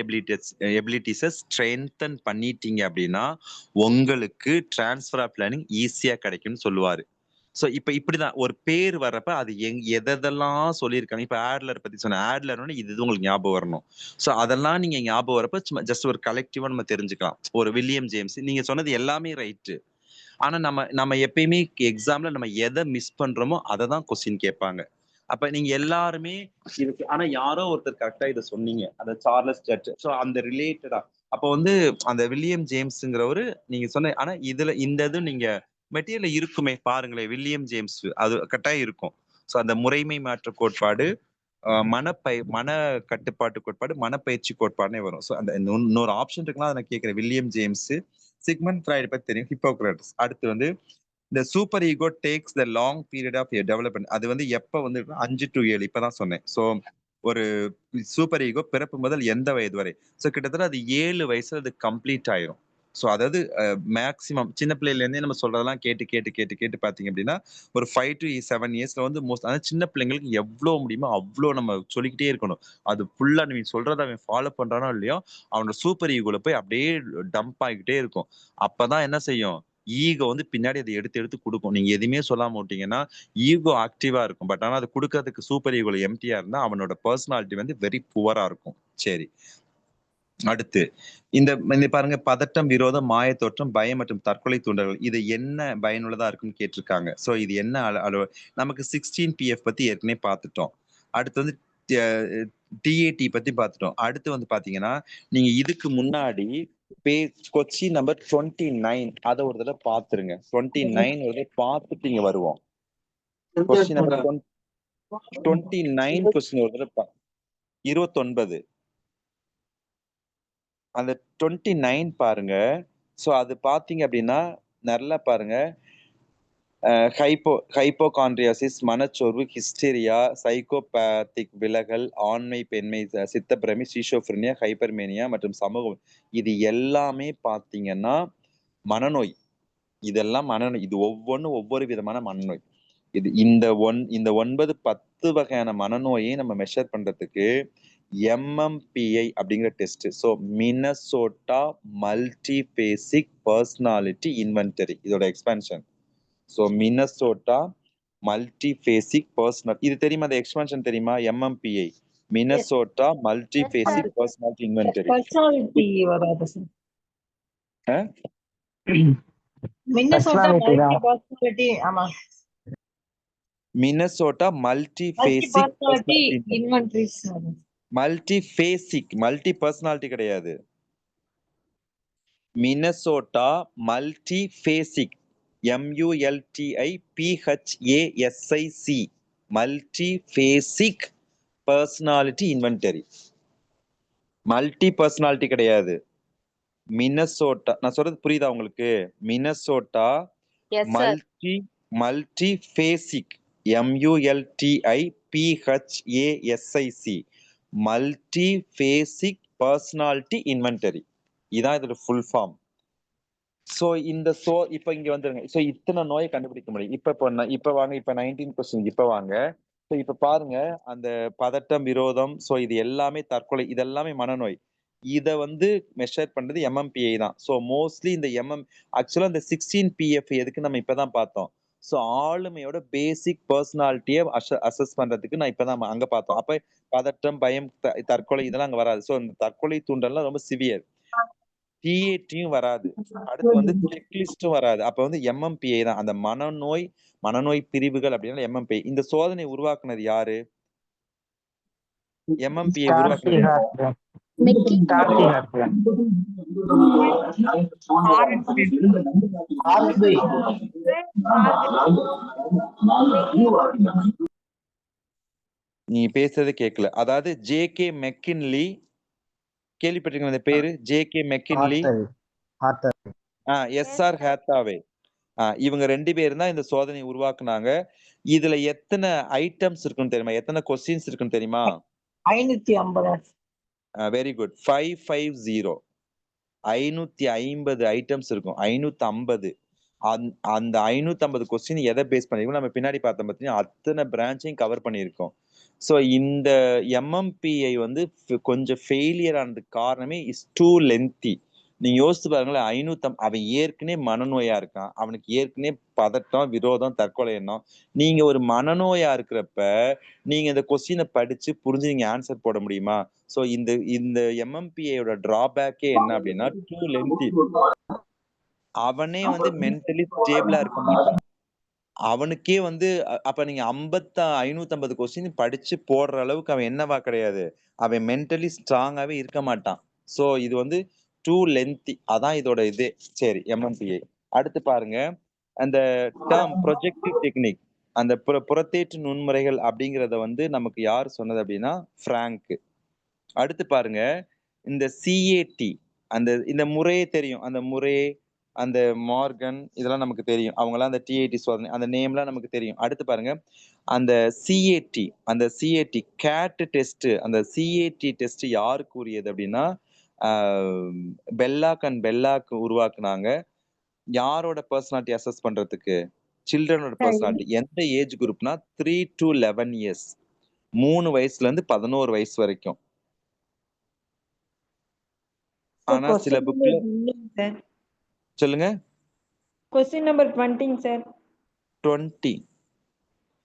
எபிலிட்டிஸை ஸ்ட்ரென்தன் பண்ணிட்டீங்க அப்படின்னா உங்களுக்கு டிரான்ஸ்ஃபர் ஆஃப் லேர்னிங் ஈஸியா கிடைக்கும்னு சொல்லுவாரு. சோ இப்படிதான் ஒரு பேர் வர்றப்ப அது எதெல்லாம் சொல்லியிருக்காங்க. இப்ப ஆட்லர் பத்தி சொன்ன, ஆட்லர்னு இது உங்களுக்கு ஞாபகம் வரணும். சோ அதெல்லாம் நீங்க ஞாபகம் வரப்ப சும்மா ஜஸ்ட் ஒரு கலெக்டிவா நம்ம தெரிஞ்சுக்கலாம். ஒரு வில்லியம் ஜேம்ஸ், நீங்க சொன்னது எல்லாமே ரைட்டு. ஆனா நம்ம எப்பயுமே எக்ஸாம்ல நம்ம எதை மிஸ் பண்றோமோ அதை தான் கொஸ்டின் கேட்பாங்க. அப்ப நீங்க எல்லாருமே இருக்கு, ஆனா யாரோ ஒருத்தர் கரெக்டா இதை சொன்னீங்க, அந்த சார்லஸ் ஜட். சோ அந்த ரிலேட்டடா அப்ப வந்து அந்த வில்லியம் ஜேம்ஸ்ங்கிறவரு நீங்க சொன்ன, ஆனா இதுல இந்த இது நீங்க மெட்டீரியல் இருக்குமே பாருங்களேன், வில்லியம் ஜேம்ஸ் அது கட்டாயம் இருக்கும். சோ அந்த முறைமை மாற்ற கோட்பாடு, மன கட்டுப்பாட்டு கோட்பாடு, மனப்பயிற்சி கோட்பாடுனே வரும். சோ அந்த இன்னொரு ஆப்ஷன் இருக்குன்னா அதை நான் கேட்கிறேன். வில்லியம் ஜேம்ஸ், சிக்மண்ட் ஃப்ராய்டு பத்தி தெரியும், ஹிப்போக்ராட்டஸ். அடுத்து வந்து இந்த super ego takes the long period of development. அது வந்து எப்ப வந்து 5 to 7 இப்பதான் சொன்னேன். சோ ஒரு சூப்பர் ஈகோ பிறப்பு முதல் எந்த வயது வரை. ஸோ கிட்டத்தட்ட அது 7 வயசுல அது கம்ப்ளீட் ஆயிரும். ஸோ அதாவது மேக்ஸிமம் சின்ன பிள்ளையில இருந்தே நம்ம சொல்றதெல்லாம் கேட்டு கேட்டு கேட்டு கேட்டு பார்த்தீங்க அப்படின்னா ஒரு 5 to 7 இயர்ஸ்ல வந்து அதாவது சின்ன பிள்ளைங்களுக்கு எவ்வளோ முடியுமோ அவ்வளோ நம்ம சொல்லிக்கிட்டே இருக்கணும். அது ஃபுல்லா நீ சொல்றதை அவன் ஃபாலோ பண்றானோ இல்லையோ அவனோட சூப்பர் ஈகோல போய் அப்படியே டம்ப் ஆகிக்கிட்டே இருக்கும். அப்பதான் என்ன செய்யும், ஈகோ வந்து பின்னாடி அதை எடுத்து எடுத்து கொடுக்கும். நீங்க எதுவுமே சொல்லாம விட்டீங்கன்னா ஈகோ ஆக்டிவா இருக்கும். பட் ஆனா அது கொடுக்கறதுக்கு சூப்பர் ஈகோல எம்டியா இருந்தா அவனோட பர்சனாலிட்டி வந்து வெரி புவரா இருக்கும். சரி, அடுத்து இந்த இந்த பாருங்க, பதட்டம், விரோதம், மாயத்தோற்றம், பயம் மற்றும் தற்கொலை தூண்டல்கள் இது என்ன பயனுள்ளதா இருக்குன்னு கேட்டிருக்காங்க. ஸோ இது என்ன நமக்கு 16 PF பத்தி ஏற்கனவே பார்த்துட்டோம். அடுத்து வந்து டிஏடி பத்தி பார்த்துட்டோம். அடுத்து வந்து பாத்தீங்கன்னா நீங்க இதுக்கு முன்னாடி கொஸ்டின் நம்பர் 29 அதை ஒரு தடவை பார்த்துருங்க. 29 ஒரு தடவை பார்த்துட்டு இங்க வருவோம். கொஸ்டின் நம்பர் 29 கொஸ்டின் ஒரு தடவை 29 அந்த 29 பாருங்க. ஸோ அது பாத்தீங்க அப்படின்னா நல்லா பாருங்க. ஹைப்போகாண்ட்ரியாசிஸ், மனச்சோர்வு, ஹிஸ்டீரியா, சைக்கோபேத்திக் விலகல், ஆண்மை பெண்மை, சித்தப்பிரமை, ஸ்கீசோஃப்ரினியா, ஹைப்பர்மேனியா மற்றும் சமூகம் இது எல்லாமே பாத்தீங்கன்னா மனநோய். இதெல்லாம் மனநோய். இது ஒவ்வொன்றும் ஒவ்வொரு விதமான மனநோய். இது இந்த 9-10 வகையான மனநோயை நம்ம மெஷர் பண்றதுக்கு MMPI அப்படிங்கிற test. So Minnesota multiphasic personality inventory இதோட expansion. So Minnesota multiphasic personal, இது தெரியுமா? அந்த எக்ஸ்பான்ஷன் தெரியுமா? MMPI Minnesota multiphasic personality inventory. Personality வராது சார். Minnesota multi personality. ஆமா, Minnesota multiphasic personality inventories. Multi personality கிடையாது. Minnesota multiphasic MULTIPHASIC multiphasic personality inventory. Multi personality கிடையாது. மினசோட்டா, நான் சொல்றது புரியுதா உங்களுக்கு? Minnesota multiphasic MULTIPHASIC multiphasic personality inventory. இதான் இதோட ஃபுல் ஃபார்ம். சோ இப்ப இங்க வந்துருங்க. சோ இத்தனை நோயை கண்டுபிடிக்க முடியும். இப்ப வாங்க, இப்ப 19 கொஸ்டின் இப்ப வாங்க. சோ இப்ப பாருங்க, அந்த பதட்டம், விரோதம், சோ இது எல்லாமே தற்கொலை, இதெல்லாமே மனநோய். இத வந்து மெஷர் பண்றது MMPI தான். சோ மோஸ்ட்லி இந்த ஆக்சுவலா இந்த 16PF எதுக்கு நம்ம இப்பதான் பார்த்தோம். சோ ஆளுமையோட பேசிக் பர்சனாலிட்டியை அசஸ் பண்றதுக்கு நான் இப்பதான் அங்க பார்த்தோம். அப்ப பதட்டம், பயம், தற்கொலை இதெல்லாம் அங்க வராது. சோ இந்த தற்கொலை தூண்டல்லாம் ரொம்ப சிவியர். டிஏடியும் வராது. அடுத்து வந்து செக்லிஸ்டும் வராது. அப்ப வந்து MMPI தான். அந்த மனநோய் பிரிவுகள் அப்படின்னா MMPI. இந்த சோதனை உருவாக்குனது யாரு? MMPI உருவாக்குனது நீ பேசுறது கேட்கல. அதாவது JK மெக்கின்லி, கேள்விப்பட்டிருக்கீங்க அந்த பேரு? JK McKinley, SR ஹேத்தாவே. இவங்க 2 பேரும் தான் இந்த சோதனை உருவாக்குனாங்க. இதுல எத்தனை ஐட்டம்ஸ் இருக்குன்னு தெரியுமா? எத்தனை கொஸ்டின்ஸ் இருக்குன்னு தெரியுமா? 550. Very good. 550 550 ஐட்டம்ஸ் இருக்கும். 550. அந்த 550 கொஸ்டின் எதை பேஸ் பண்ணிருக்கோம் நம்ம பின்னாடி பார்த்தோம் பார்த்தீங்கன்னா அத்தனை பிரான்ச்சையும் கவர் பண்ணியிருக்கோம். ஸோ இந்த MMPI வந்து கொஞ்சம் ஃபெயிலியர் ஆனதுக்கு காரணமே இஸ் டூ லென்த்தி. நீங்க யோசிச்சு பாருங்களேன், 550 அவன் ஏற்கனவே மனநோயா இருக்கான். அவனுக்கு ஏற்கனவே பதட்டம், விரோதம், தற்கொலை எண்ணம். நீங்க ஒரு மனநோயா இருக்கிறப்ப நீங்க இந்த கொஸ்டினை படிச்சு புரிஞ்சு நீங்க ஆன்சர் போட முடியுமா? ஸோ இந்த MMPIயோட டிராபேக்கே என்ன அப்படின்னா டூ லென்த்தி. அவனே வந்து மென்டலி ஸ்டேபிளா இருக்க மாட்டான். அவனுக்கே வந்து அப்ப நீங்க 550 கொஸ்டின் படிச்சு போடுற அளவுக்கு அவன் என்னவா கிடையாது. அவன் மென்டலி ஸ்ட்ராங்காவே இருக்க மாட்டான். சோ இது வந்து டூ லென்த்தி. அதான் இதோட இது. சரி, MMPI. அடுத்து பாருங்க, அந்த டேர்ம் ப்ரொஜெக்டிவ் டெக்னிக், அந்த புறத்தேற்று நுண்முறைகள் அப்படிங்கறத வந்து நமக்கு யார் சொன்னது அப்படின்னா பிராங்க். அடுத்து பாருங்க, இந்த CAT, இந்த முறையே தெரியும். அந்த முறை அந்த மார்கன் இதெல்லாம் நமக்கு தெரியும். அவங்கலாம் அந்த டிஐடி சோதனை அந்த நேம்லாம் நமக்கு தெரியும். அடுத்து பாருங்க அந்த சிஏடி அந்த சிஏடி கேட் டெஸ்ட் அந்த சிஏடி டெஸ்ட் யாருக்கு உரியது அப்படின்னா பெல்லாக் அண்ட் பெல்லாக் உருவாக்குனாங்க. யாரோட பர்சனாலிட்டி அசஸ் பண்றதுக்கு? சில்ட்ரனோட பர்சனாலிட்டி. எந்த ஏஜ் குரூப்னா 3 to 11 இயர்ஸ். 3 வயசுல இருந்து 11 வயசு வரைக்கும். ஆனா சில புக்ல சொல்லுங்க. Question number 20 sir. 20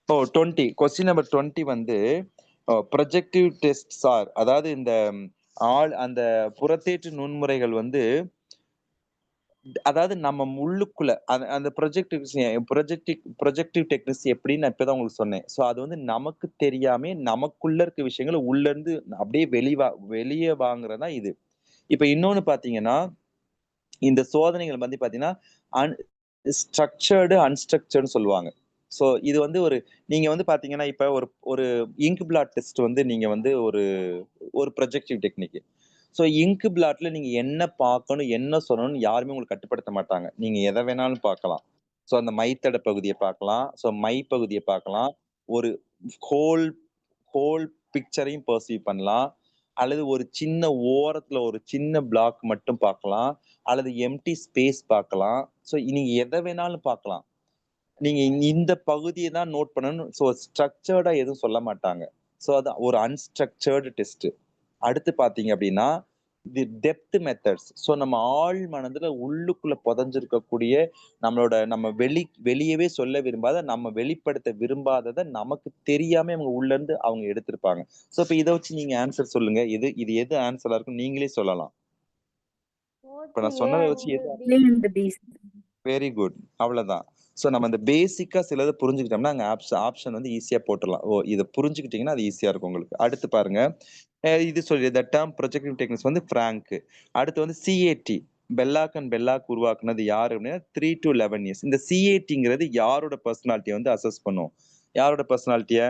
20 question number 20 வந்து ப்ரொஜெக்டிவ் டெஸ்ட் ஆர் அதாவது இந்த அந்த புறத்தேற்று நுண்முறைகள் வந்து அதாவது நம்ம உள்ளுக்குள்ள அந்த ப்ரொஜெக்டிவ் டெக்னிக்ஸ் எப்படின்னு நான் இப்பதான் உங்களுக்கு சொன்னேன். ஸோ அது வந்து நமக்கு தெரியாம நமக்குள்ள இருக்க விஷயங்களை உள்ள இருந்து அப்படியே வெளியே வாங்குறதா இது. இப்ப இன்னொன்னு பாத்தீங்கன்னா இந்த சோதனைகள் வந்து பாத்தீங்கன்னா ஸ்ட்ரக்சர்டு அன்ஸ்ட்ரக்சர்டு சொல்லுவாங்க. ஸோ இது வந்து நீங்க வந்து பாத்தீங்கன்னா இப்ப ஒரு இங்க் பிளாட் டெஸ்ட் வந்து நீங்க வந்து ஒரு ப்ரொஜெக்டிவ் டெக்னிக். ஸோ இங்க் பிளாட்ல நீங்க என்ன பார்க்கணும் என்ன சொல்லணும்னு யாருமே உங்களுக்கு கட்டுப்படுத்த மாட்டாங்க. நீங்க எதை வேணாலும் பார்க்கலாம். ஸோ அந்த மைத்தட பகுதியை பார்க்கலாம். ஸோ மை பகுதியை பார்க்கலாம். ஒரு ஹோல் ஹோல் பிக்சரையும் பர்சீவ் பண்ணலாம். அல்லது ஒரு சின்ன ஓரத்துல ஒரு சின்ன பிளாக் மட்டும் பார்க்கலாம். அல்லது எம்டி ஸ்பேஸ் பார்க்கலாம். ஸோ நீங்க எதை வேணாலும் பார்க்கலாம். நீங்க இந்த பகுதியை தான் நோட் பண்ணணும். ஸோ ஸ்ட்ரக்சர்டா எதுவும் சொல்ல மாட்டாங்க. ஸோ அது ஒரு அன்ஸ்ட்ரக்சர்டு டெஸ்ட். அடுத்து பாத்தீங்க அப்படின்னா தி டெப்த் மெத்தட்ஸ். ஸோ நம்ம ஆழ் மனதுல உள்ளுக்குள்ள புதஞ்சிருக்கக்கூடிய நம்ம வெளியவே சொல்ல விரும்பாத நம்ம வெளிப்படுத்த விரும்பாததை நமக்கு தெரியாம அவங்க உள்ள இருந்து அவங்க எடுத்திருப்பாங்க. ஸோ இப்ப இதை வச்சு நீங்க ஆன்சர் சொல்லுங்க. இது எது ஆன்சரா இருக்கும் நீங்களே சொல்லலாம். இப்ப நான் சொன்னதை வச்சு எது வெரி குட். அவ்வளவுதான். ஸோ நம்ம இந்த பேசிக்கா சிலதை புரிஞ்சுக்கிட்டோம்னா அங்க ஆப்ஷன் வந்து ஈஸியா போட்டுடலாம். இதை புரிஞ்சுக்கிட்டீங்கன்னா அது ஈஸியா இருக்கும் உங்களுக்கு. அடுத்து பாருங்க இது சொல்லி த டேர்ம் ப்ரொஜெக்டிவ் டெக்னிக்ஸ் வந்து பிராங்க். அடுத்து வந்து சிஏடி பெல்லாக் அண்ட் பெல்லாக் உருவாக்குனது யாரு அப்படின்னா 3 to 11 இயர்ஸ். இந்த சிஏடிங்கிறது யாரோட பர்சனாலிட்டியை வந்து அசஸ் பண்ணும்? யாரோட பர்சனாலிட்டிய?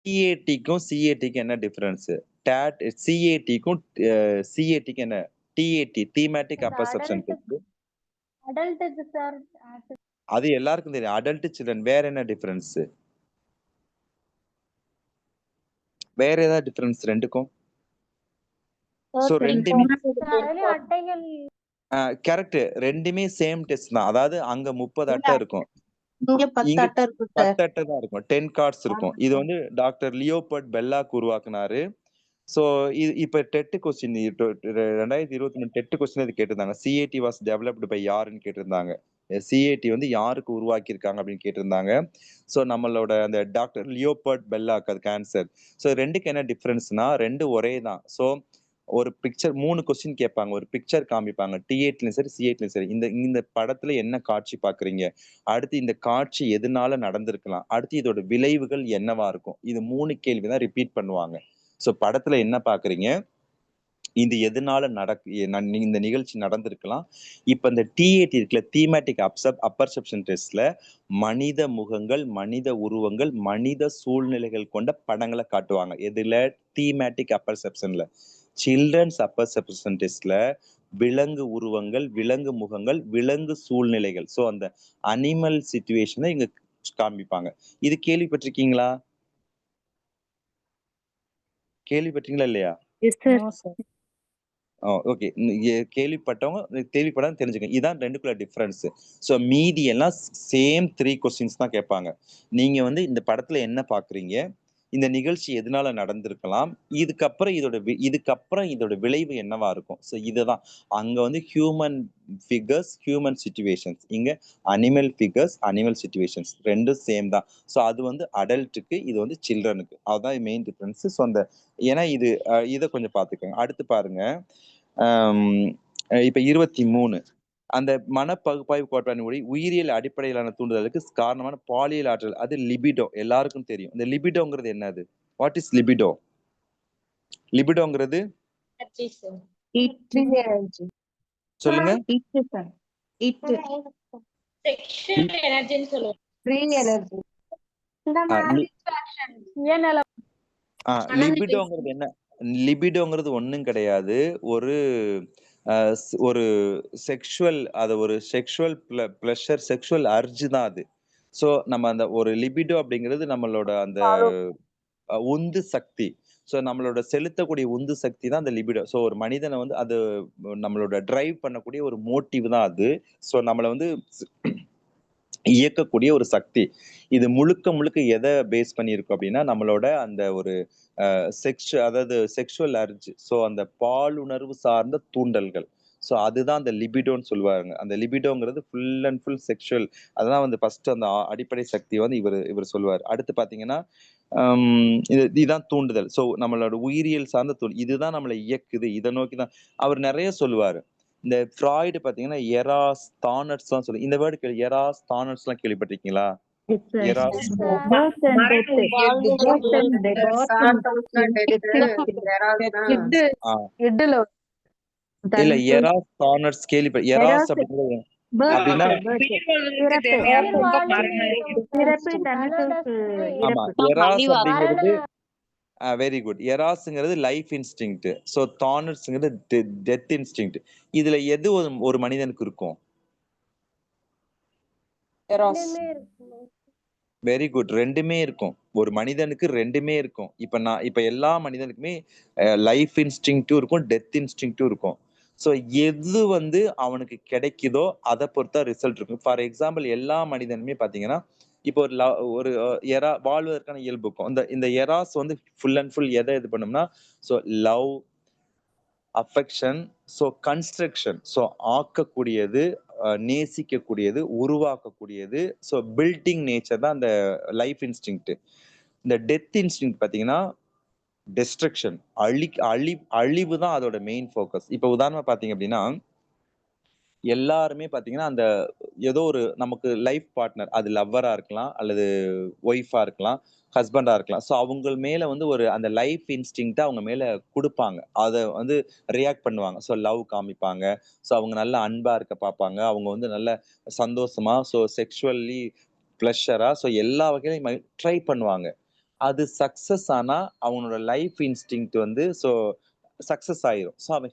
சிஏடிக்கும் சிஏடிக்கும் என்ன டிஃபரன்ஸ்? சிஏடிக்கும் சிஏடிக்கு என்ன? TAD thematic apperception test. அது எல்லாருக்கும் தெரியும். Adult children. வேற என்ன டிஃபரன்ஸ்? வேற ஏதாவது டிஃபரன்ஸ் ரெண்டுக்கும்? சோ ரெண்டுமே கரெக்ட். ரெண்டுமே சேம் டெஸ்ட் தான். அதாவது அங்க 30 அட்டை இருக்கும். இங்க 10 இங்க அட்டை இருக்கு 10 அட்டை தான் இருக்கும். 10 கார்ட்ஸ் இருக்கும். இது வந்து டாக்டர் லியோபர்ட் பெல்லாக் உருவாக்குனாரு. சோ இப்ப டெட் கொஸ்டின் 2023 டெட் கொஸ்டின் இது கேட்டிருந்தாங்க. சிஏடி வாஸ் டெவலப்டு பை யாருன்னு கேட்டிருந்தாங்க. சிஏடி வந்து யாருக்கு உருவாக்கி இருக்காங்க அப்படின்னு கேட்டிருந்தாங்க. சோ நம்மளோட அந்த டாக்டர் லியோபர்ட் பெல்லாக் அதுக்கு ஆன்சர். சோ ரெண்டுக்கு என்ன டிஃபரன்ஸ்னா ரெண்டு ஒரே தான். சோ ஒரு பிக்சர் 3 கொஸ்டின் கேட்பாங்க. ஒரு பிக்சர் காமிப்பாங்க. டிஏட்லயும் சரி சிஏட்லயும் சரி இந்த படத்துல என்ன காட்சி பாக்குறீங்க? அடுத்து இந்த காட்சி எதனால நடந்திருக்கலாம்? அடுத்து இதோட விளைவுகள் என்னவா இருக்கும்? இது 3 கேள்விதான் ரிப்பீட் பண்ணுவாங்க. சோ படத்துல என்ன பாக்குறீங்க? இது எதனால இந்த நிகழ்ச்சி நடந்திருக்கலாம்? இப்ப இந்த டிஏடி இருக்குல்ல தீமேட்டிக் அப்பர்செப்ஷன் டெஸ்ட்ல மனித முகங்கள், மனித உருவங்கள், மனித சூழ்நிலைகள் கொண்ட படங்களை காட்டுவாங்க. எதுல? தீமேட்டிக் அப்பர்செப்ஷன்ல. சில்ட்ரன்ஸ் அப்பர்செப்ஷன் டெஸ்ட்ல விலங்கு உருவங்கள், விலங்கு முகங்கள், விலங்கு சூழ்நிலைகள். சோ அந்த அனிமல் சிச்சுவேஷனை இங்க காமிப்பாங்க. இது கேள்விப்பட்டிருக்கீங்களா? கேள்விப்பட்டீங்களா இல்லையா? ஓகே. கேள்விப்பட்டவங்க கேள்விப்படாம தெரிஞ்சுக்கங்க. இதான் ரெண்டுக்குள்ள டிஃபரன்ஸ். சோ மீதி எல்லாம் சேம் 3 கொஸ்டின்ஸ் தான் கேட்பாங்க. நீங்க வந்து இந்த படத்துல என்ன பாக்குறீங்க? இந்த நிகழ்ச்சி எதனால நடந்திருக்கலாம்? இதுக்கப்புறம் இதோட விளைவு என்னவா இருக்கும்? சோ இதுதான் அங்க வந்து ஹியூமன் ஃபிகர்ஸ், ஹியூமன் சிச்சுவேஷன்ஸ். இங்க அனிமல் ஃபிகர்ஸ், அனிமல் சிச்சுவேஷன்ஸ் ரெண்டும் சேம் தான். சோ அது வந்து அடல்ட்டுக்கு, இது வந்து சில்ட்ரனுக்கு. அதுதான் மெயின் டிஃபரன்ஸ். ஸோ ஏன்னா இதை கொஞ்சம் பார்த்துக்கோங்க. அடுத்து பாருங்க இப்ப 23 அந்த மனப்பகுப்பாய்வு கோட்பாட்டின்படி உயிரியல் அடிப்படையிலான தூண்டுதலுக்கு காரணமான பாலியல் ஆற்றல் அது லிபிடோ. எல்லாருக்கும் தெரியும். இந்த லிபிடோங்கிறது என்னது? What is libido? லிபிடோங்கிறது சொல்லுங்க. லிபிடோங்கிறது என்ன? லிபிடோங்கிறது ஒண்ணும் கிடையாது. ஒரு ஒரு செக்ஷுவல் அது ஒரு செக்ஷுவல் ப்ளஷர் செக்ஷுவல் அர்ஜ் தான் அது. ஸோ நம்ம அந்த ஒரு லிபிடோ அப்படிங்கிறது நம்மளோட அந்த உந்து சக்தி. ஸோ நம்மளோட செலுத்தக்கூடிய உந்து சக்தி தான் அந்த லிபிடோ. ஸோ ஒரு மனிதனை வந்து அது நம்மளோட டிரைவ் பண்ணக்கூடிய ஒரு மோட்டிவ் தான் அது. ஸோ நம்மளை வந்து இயக்கக்கூடிய ஒரு சக்தி. இது முழுக்க முழுக்க எதை பேஸ் பண்ணியிருக்கும் அப்படின்னா நம்மளோட அந்த ஒரு அதாவது செக்ஷுவல் அர்ஜ். ஸோ அந்த பாலுணர்வு சார்ந்த தூண்டல்கள். ஸோ அதுதான் அந்த லிபிடோன்னு சொல்லுவாங்க. அந்த லிபிடோங்கிறது ஃபுல் அண்ட் ஃபுல் செக்ஷுவல். அதான் வந்து ஃபர்ஸ்ட் அந்த அடிப்படை சக்தியை வந்து இவர் சொல்லுவார். அடுத்து பாத்தீங்கன்னா இதுதான் தூண்டுதல். ஸோ நம்மளோட உயிரியல் சார்ந்த இதுதான் நம்மளை இயக்குது. இதை நோக்கி தான் அவர் நிறைய சொல்லுவாரு. இந்த ஃப்ராய்டு பாத்தீங்கன்னா எராஸ் தானட்ஸ் எல்லாம் சொல்லு. இந்த வேர்டு எராஸ் தானட்ஸ் எல்லாம் கேள்விப்பட்டிருக்கீங்களா? எராஸ் இல்ல எராஸ் தானட்ஸ் எராஸ் அப்படிங்கிறது அப்படின்னா ஆமா எராஸ் அப்படிங்கிறது வெரி குட். எராஸ்ங்கிறது லைஃப் இன்ஸ்டிங்க்ட். ஸோ தானட்ஸ்ங்கிறது டெத் இன்ஸ்டிங்க்ட். இதுல எது ஒரு மனிதனுக்கு இருக்கும்? Very good. ரெண்டுமே இருக்கும். ஒரு மனிதனுக்கு ரெண்டுமே இருக்கும். இப்ப எல்லா மனிதனுக்குமே லைஃப் இன்ஸ்டிங்க்டும் இருக்கும், டெத் இன்ஸ்டிங்க்டும் இருக்கும். ஸோ எது வந்து அவனுக்கு கிடைக்குதோ அதை பொறுத்தா ரிசல்ட் இருக்கும். ஃபார் எக்ஸாம்பிள் எல்லா மனிதனுமே பாத்தீங்கன்னா இப்போ ஒரு வாழ்வதற்கான இயல்பு இருக்கும். இந்த எராஸ் வந்து ஃபுல் அண்ட் ஃபுல் எதை இது பண்ணும்னா so love, affection, so construction, so ஆக்கக்கூடியது, நேசிக்கக்கூடியது, உருவாக்கக்கூடியது. ஸோ பில்டிங் நேச்சர் தான் அந்த லைஃப் இன்ஸ்டிங்க்ட். இந்த டெத் இன்ஸ்டிங்க்ட் பாத்தீங்கன்னா டெஸ்ட்ரக்ஷன், அழிவு தான் அதோட மெயின் ஃபோக்கஸ். இப்போ உதாரணமா பாத்தீங்க அப்படின்னா எல்லாருமே பாத்தீங்கன்னா அந்த ஏதோ ஒரு நமக்கு லைஃப் பார்ட்னர், அது லவ்வரா இருக்கலாம் அல்லது ஒய்ஃபா இருக்கலாம், ஹஸ்பண்டா இருக்கலாம். ஸோ அவங்க மேல வந்து ஒரு அந்த லைஃப் இன்ஸ்டிங்க்ட அவங்க மேல கொடுப்பாங்க. அதை வந்து ரியாக்ட் பண்ணுவாங்க. ஸோ லவ் காமிப்பாங்க. ஸோ அவங்க நல்ல அன்பா இருக்க பார்ப்பாங்க. அவங்க வந்து நல்ல சந்தோஷமா ஸோ செக்ஷுவல்லி ப்ளஷரா ஸோ எல்லா வகையிலும் ட்ரை பண்ணுவாங்க. அது சக்சஸ் ஆனா அவனோட லைஃப் இன்ஸ்டிங்க்ட் வந்து ஸோ சக்சஸ் ஆயிரும். ஸோ அவன்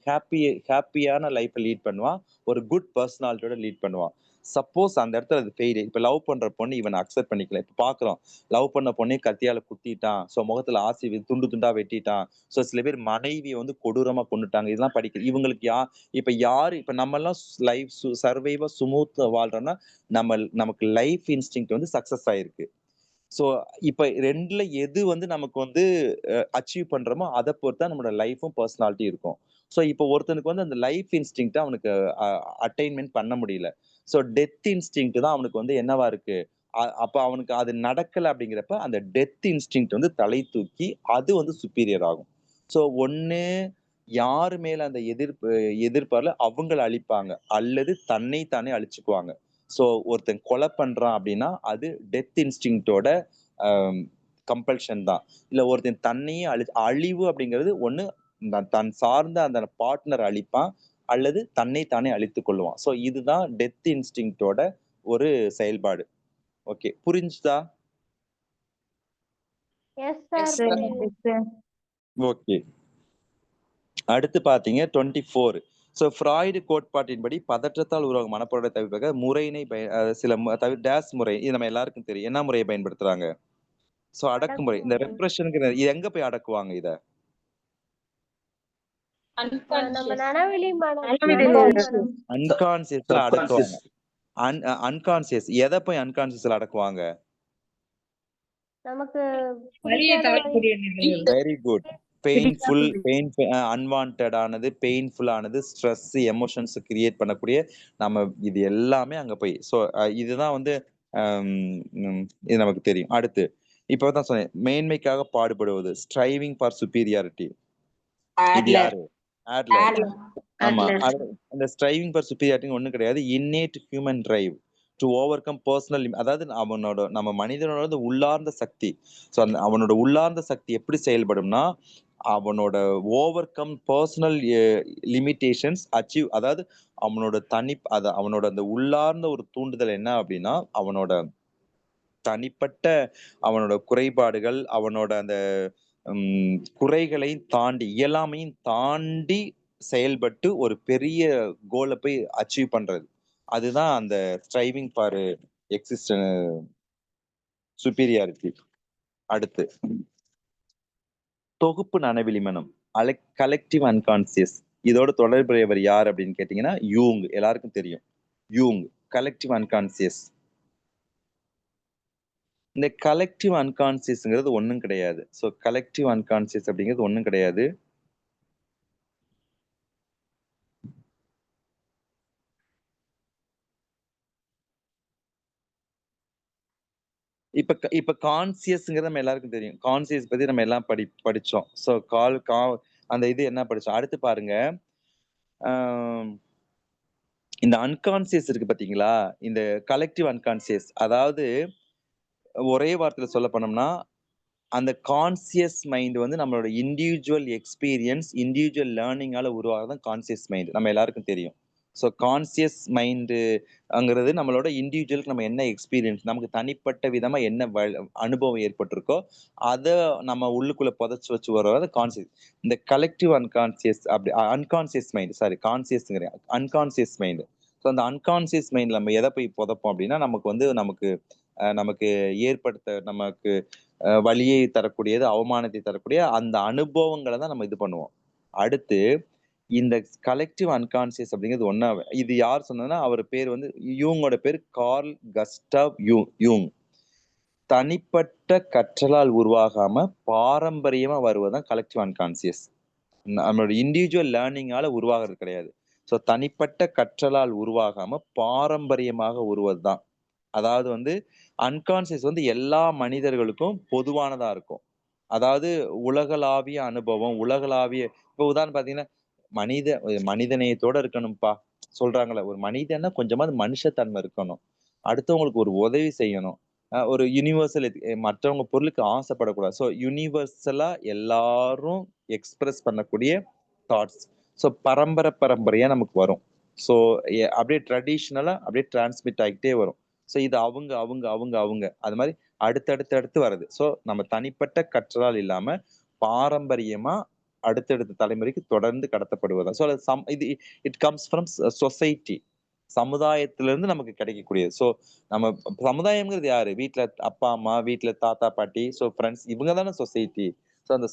ஹாப்பியான லைஃப்பை லீட் பண்ணுவான். ஒரு குட் பர்சனாலிட்டியோட லீட் பண்ணுவான். சப்போஸ் அந்த இடத்துல அது ஃபெயிலியர். இப்ப லவ் பண்ற பொண்ணு இவனை அக்செப்ட் பண்ணிக்கல. இப்ப பாக்குறோம் லவ் பண்ண பொண்ணே கத்தியால குத்திட்டான். ஸோ முகத்துல ஆசி துண்டு துண்டா வெட்டிட்டான். ஸோ சில பேர் மனைவியை வந்து கொடூரமா கொண்டுட்டாங்க. இதெல்லாம் படிக்குது. இவங்களுக்கு இப்ப நம்ம எல்லாம் லைஃப் சர்வைவா சுமூத் வாழ்றோம்னா நமக்கு லைஃப் இன்ஸ்டிங்க்ட் வந்து சக்சஸ் ஆயிருக்கு. ஸோ இப்ப ரெண்டுல எது வந்து நமக்கு வந்து அச்சீவ் பண்றோமோ அதை பொறுத்தா நம்மளோட லைஃபும் பர்சனாலிட்டி இருக்கும். ஸோ இப்போ ஒருத்தனுக்கு வந்து அந்த லைஃப் இன்ஸ்டிங்க்ட் அவனுக்கு அட்டைன்மெண்ட் பண்ண முடியல. ஸோ டெத் இன்ஸ்டிங்க்ட் தான் அவனுக்கு வந்து என்னவா இருக்கு. அப்ப அவனுக்கு அது நடக்கல அப்படிங்கிறப்ப அந்த டெத் இன்ஸ்டிங்க்ட் வந்து தலை தூக்கி அது வந்து சுப்பீரியர் ஆகும். ஸோ ஒண்ணு யாரு மேல அந்த எதிர்பார்ல அவங்கள அழிப்பாங்க அல்லது தன்னை தானே அழிச்சுக்குவாங்க. ஸோ ஒருத்தன் கொலை பண்றான் அப்படின்னா அது டெத் இன்ஸ்டிங்க்டோட கம்பல்ஷன் தான். இல்ல ஒருத்தன் தன்னையே அழிவு அப்படிங்கிறது ஒண்ணு தன் சார்ந்த அந்த பார்ட்னர் அழிப்பான் அல்லது தன்னை தானே அழித்துக் கொள்வான். ஸோ இதுதான் டெத் இன்ஸ்டிங்க்டோட ஒரு செயல்பாடு. ஓகே, புரிஞ்சுதா? ஓகே, அடுத்து பாத்தீங்க 24. ஸோ ஃப்ராய்டு கோட்பாட்டின்படி பதற்றத்தால் உருவாகும் மனப்போராட்ட தவிர்க்க முறையினை சில டேஸ் முறை இது நம்ம எல்லாருக்கும் தெரியும். என்ன முறையை பயன்படுத்துறாங்க? ஸோ அடக்குமுறை. இந்த ரெப்ரஷனுக்கு இது எங்க போய் அடக்குவாங்க? இத அன்கான்சியஸ்ல அடக்குவாங்க. அன்கான்சியஸ் எதை போய் அன்கான்சியஸ்ல அடக்குவாங்க? Very good. பெயின்ஃபுல் அன்வான்டடானது, பெயின்ஃபுல்லானது, ஸ்ட்ரெஸ், எமோஷன்ஸ் கிரியேட் பண்ணக்கூடிய நம்ம இது எல்லாமே அங்க போய் ஸோ இதுதான் வந்து இது நமக்கு தெரியும். அடுத்து இப்பதான் சொன்னேன் மேன்மைக்காக பாடுபடுவது, ஸ்ட்ரைவிங் ஃபார் சுப்பீரியாரிட்டி. இது யாரு? ஆட்லர். ஆமா, அந்த ஸ்ட்ரைவிங் ஃபார் சுப்பீரியாரிட்டி ஒண்ணும் கிடையாது. Inherit human drive to over come personal. அதாவது நம்ம மனிதனோட உள்ளார்ந்த சக்தி. ஸோ அவனோட உள்ளார்ந்த சக்தி எப்படி செயல்படும்னா அவனோட over come personal limitations achieve. அதாவது அவனோட அந்த உள்ளார்ந்த ஒரு தூண்டுதல் என்ன அப்படின்னா அவனோட தனிப்பட்ட அவனோட குறைபாடுகள், அவனோட அந்த குறைகளை தாண்டி இயலாமையும் தாண்டி செயல்பட்டு ஒரு பெரிய கோலை போய் அச்சீவ் பண்றது. அதுதான் அந்த ஸ்ட்ரைவிங் ஃபார் எக்ஸிஸ்டன் சுப்பீரியாரிட்டி. அடுத்து தொகுப்பு நனவிலி மனம், கலெக்டிவ் அன்கான்சியஸ். இதோட தொடர்புடையவர் யார் அப்படின்னு கேட்டீங்கன்னா யூங். எல்லாருக்கும் தெரியும் யூங். Collective unconscious. இந்த கலெக்டிவ் அன்கான்சியஸ்ங்கிறது ஒன்றும் கிடையாது. ஸோ கலெக்டிவ் அன்கான்சியஸ் அப்படிங்கிறது ஒன்றும் கிடையாது. இப்ப கான்சியஸ்ங்கிறது நம்ம எல்லாருக்கும் தெரியும். கான்சியஸ் பத்தி நம்ம எல்லாம் படிச்சோம். ஸோ அந்த இது என்ன படிச்சோம். அடுத்து பாருங்க, இந்த அன்கான்சியஸ் இருக்கு பாத்தீங்களா, இந்த கலெக்டிவ் அன்கான்சியஸ். அதாவது ஒரே வார்த்தையில சொல்ல போனோம்னா, அந்த கான்சியஸ் மைண்ட் வந்து நம்மளோட இண்டிவிஜுவல் எக்ஸ்பீரியன்ஸ், இண்டிவிஜுவல் லேர்னிங்கால உருவாகதான் கான்சியஸ் மைண்ட். நம்ம எல்லாருக்கும் தெரியும். ஸோ கான்சியஸ் மைண்டுங்கிறது நம்மளோட இண்டிவிஜுவலுக்கு நம்ம என்ன எக்ஸ்பீரியன்ஸ், நமக்கு தனிப்பட்ட விதமா என்ன அனுபவம் ஏற்பட்டிருக்கோ அதை நம்ம உள்ளுக்குள்ள புதைச்சு வச்சு வர்றது கான்சியஸ். இந்த கலெக்டிவ் அன்கான்சியஸ் அப்படி அன்கான்சியஸ் மைண்ட், சாரி கான்சியஸ்ங்கிற அன்கான்சியஸ் மைண்ட். ஸோ அந்த அன்கான்சியஸ் மைண்ட் நம்ம எதை போய் புதைப்போம் அப்படின்னா, நமக்கு ஏற்படுத்த நமக்கு வலியை தரக்கூடியது, அவமானத்தை தரக்கூடிய அந்த அனுபவங்களை தான் நம்ம இது பண்ணுவோம். அடுத்து இந்த கலெக்டிவ் அன்கான்சியஸ் அப்படிங்கிறது ஒன்னா, இது யார் சொன்னதுன்னா, அவர் பேர் வந்து யூங்கோட பேர் கார்ல் கஸ்டாவ் யூங். தனிப்பட்ட கற்றலால் உருவாகாம பாரம்பரியமா வருவதுதான் கலெக்டிவ் அன்கான்சியஸ். நம்மளோட இண்டிவிஜுவல் லேர்னிங்கால உருவாகிறது கிடையாது. ஸோ தனிப்பட்ட கற்றலால் உருவாகாம பாரம்பரியமாக உருவதுதான். அதாவது வந்து அன்கான்சியஸ் வந்து எல்லா மனிதர்களுக்கும் பொதுவானதா இருக்கும். அதாவது உலகளாவிய அனுபவம், உலகளாவிய இப்போ உதாரணம் பாத்தீங்கன்னா, மனிதநேயத்தோட இருக்கணும்ப்பா சொல்றாங்களே, ஒரு மனிதன்னா கொஞ்சமாவது மனுஷத்தன்மை இருக்கணும், அடுத்தவங்களுக்கு ஒரு உதவி செய்யணும், ஒரு யூனிவர்சல், மற்றவங்க பொருளுக்கு ஆசைப்படக்கூடாது. ஸோ யூனிவர்சலா எல்லாரும் எக்ஸ்பிரஸ் பண்ணக்கூடிய தாட்ஸ். ஸோ பரம்பரையா நமக்கு வரும். ஸோ அப்படியே ட்ரெடிஷ்னலா அப்படியே டிரான்ஸ்மிட் ஆகிட்டே வரும். ஸோ இது அவங்க அது மாதிரி அடுத்தடுத்து வருது. ஸோ நம்ம தனிப்பட்ட கற்றலால் இல்லாம பாரம்பரியமா அடுத்தடுத்த தலைமுறைக்கு தொடர்ந்து கடத்தப்படுவதா. ஸோ இது இட் கம்ஸ் ஃப்ரம் சொசைட்டி, சமுதாயத்திலிருந்து நமக்கு கிடைக்கக்கூடியது. ஸோ நம்ம சமுதாயம்ங்கிறது யாரு? வீட்டுல அப்பா அம்மா, வீட்டுல தாத்தா பாட்டி, ஸோ ஃப்ரெண்ட்ஸ், இவங்க தானே சொசைட்டி. ஸோ அந்த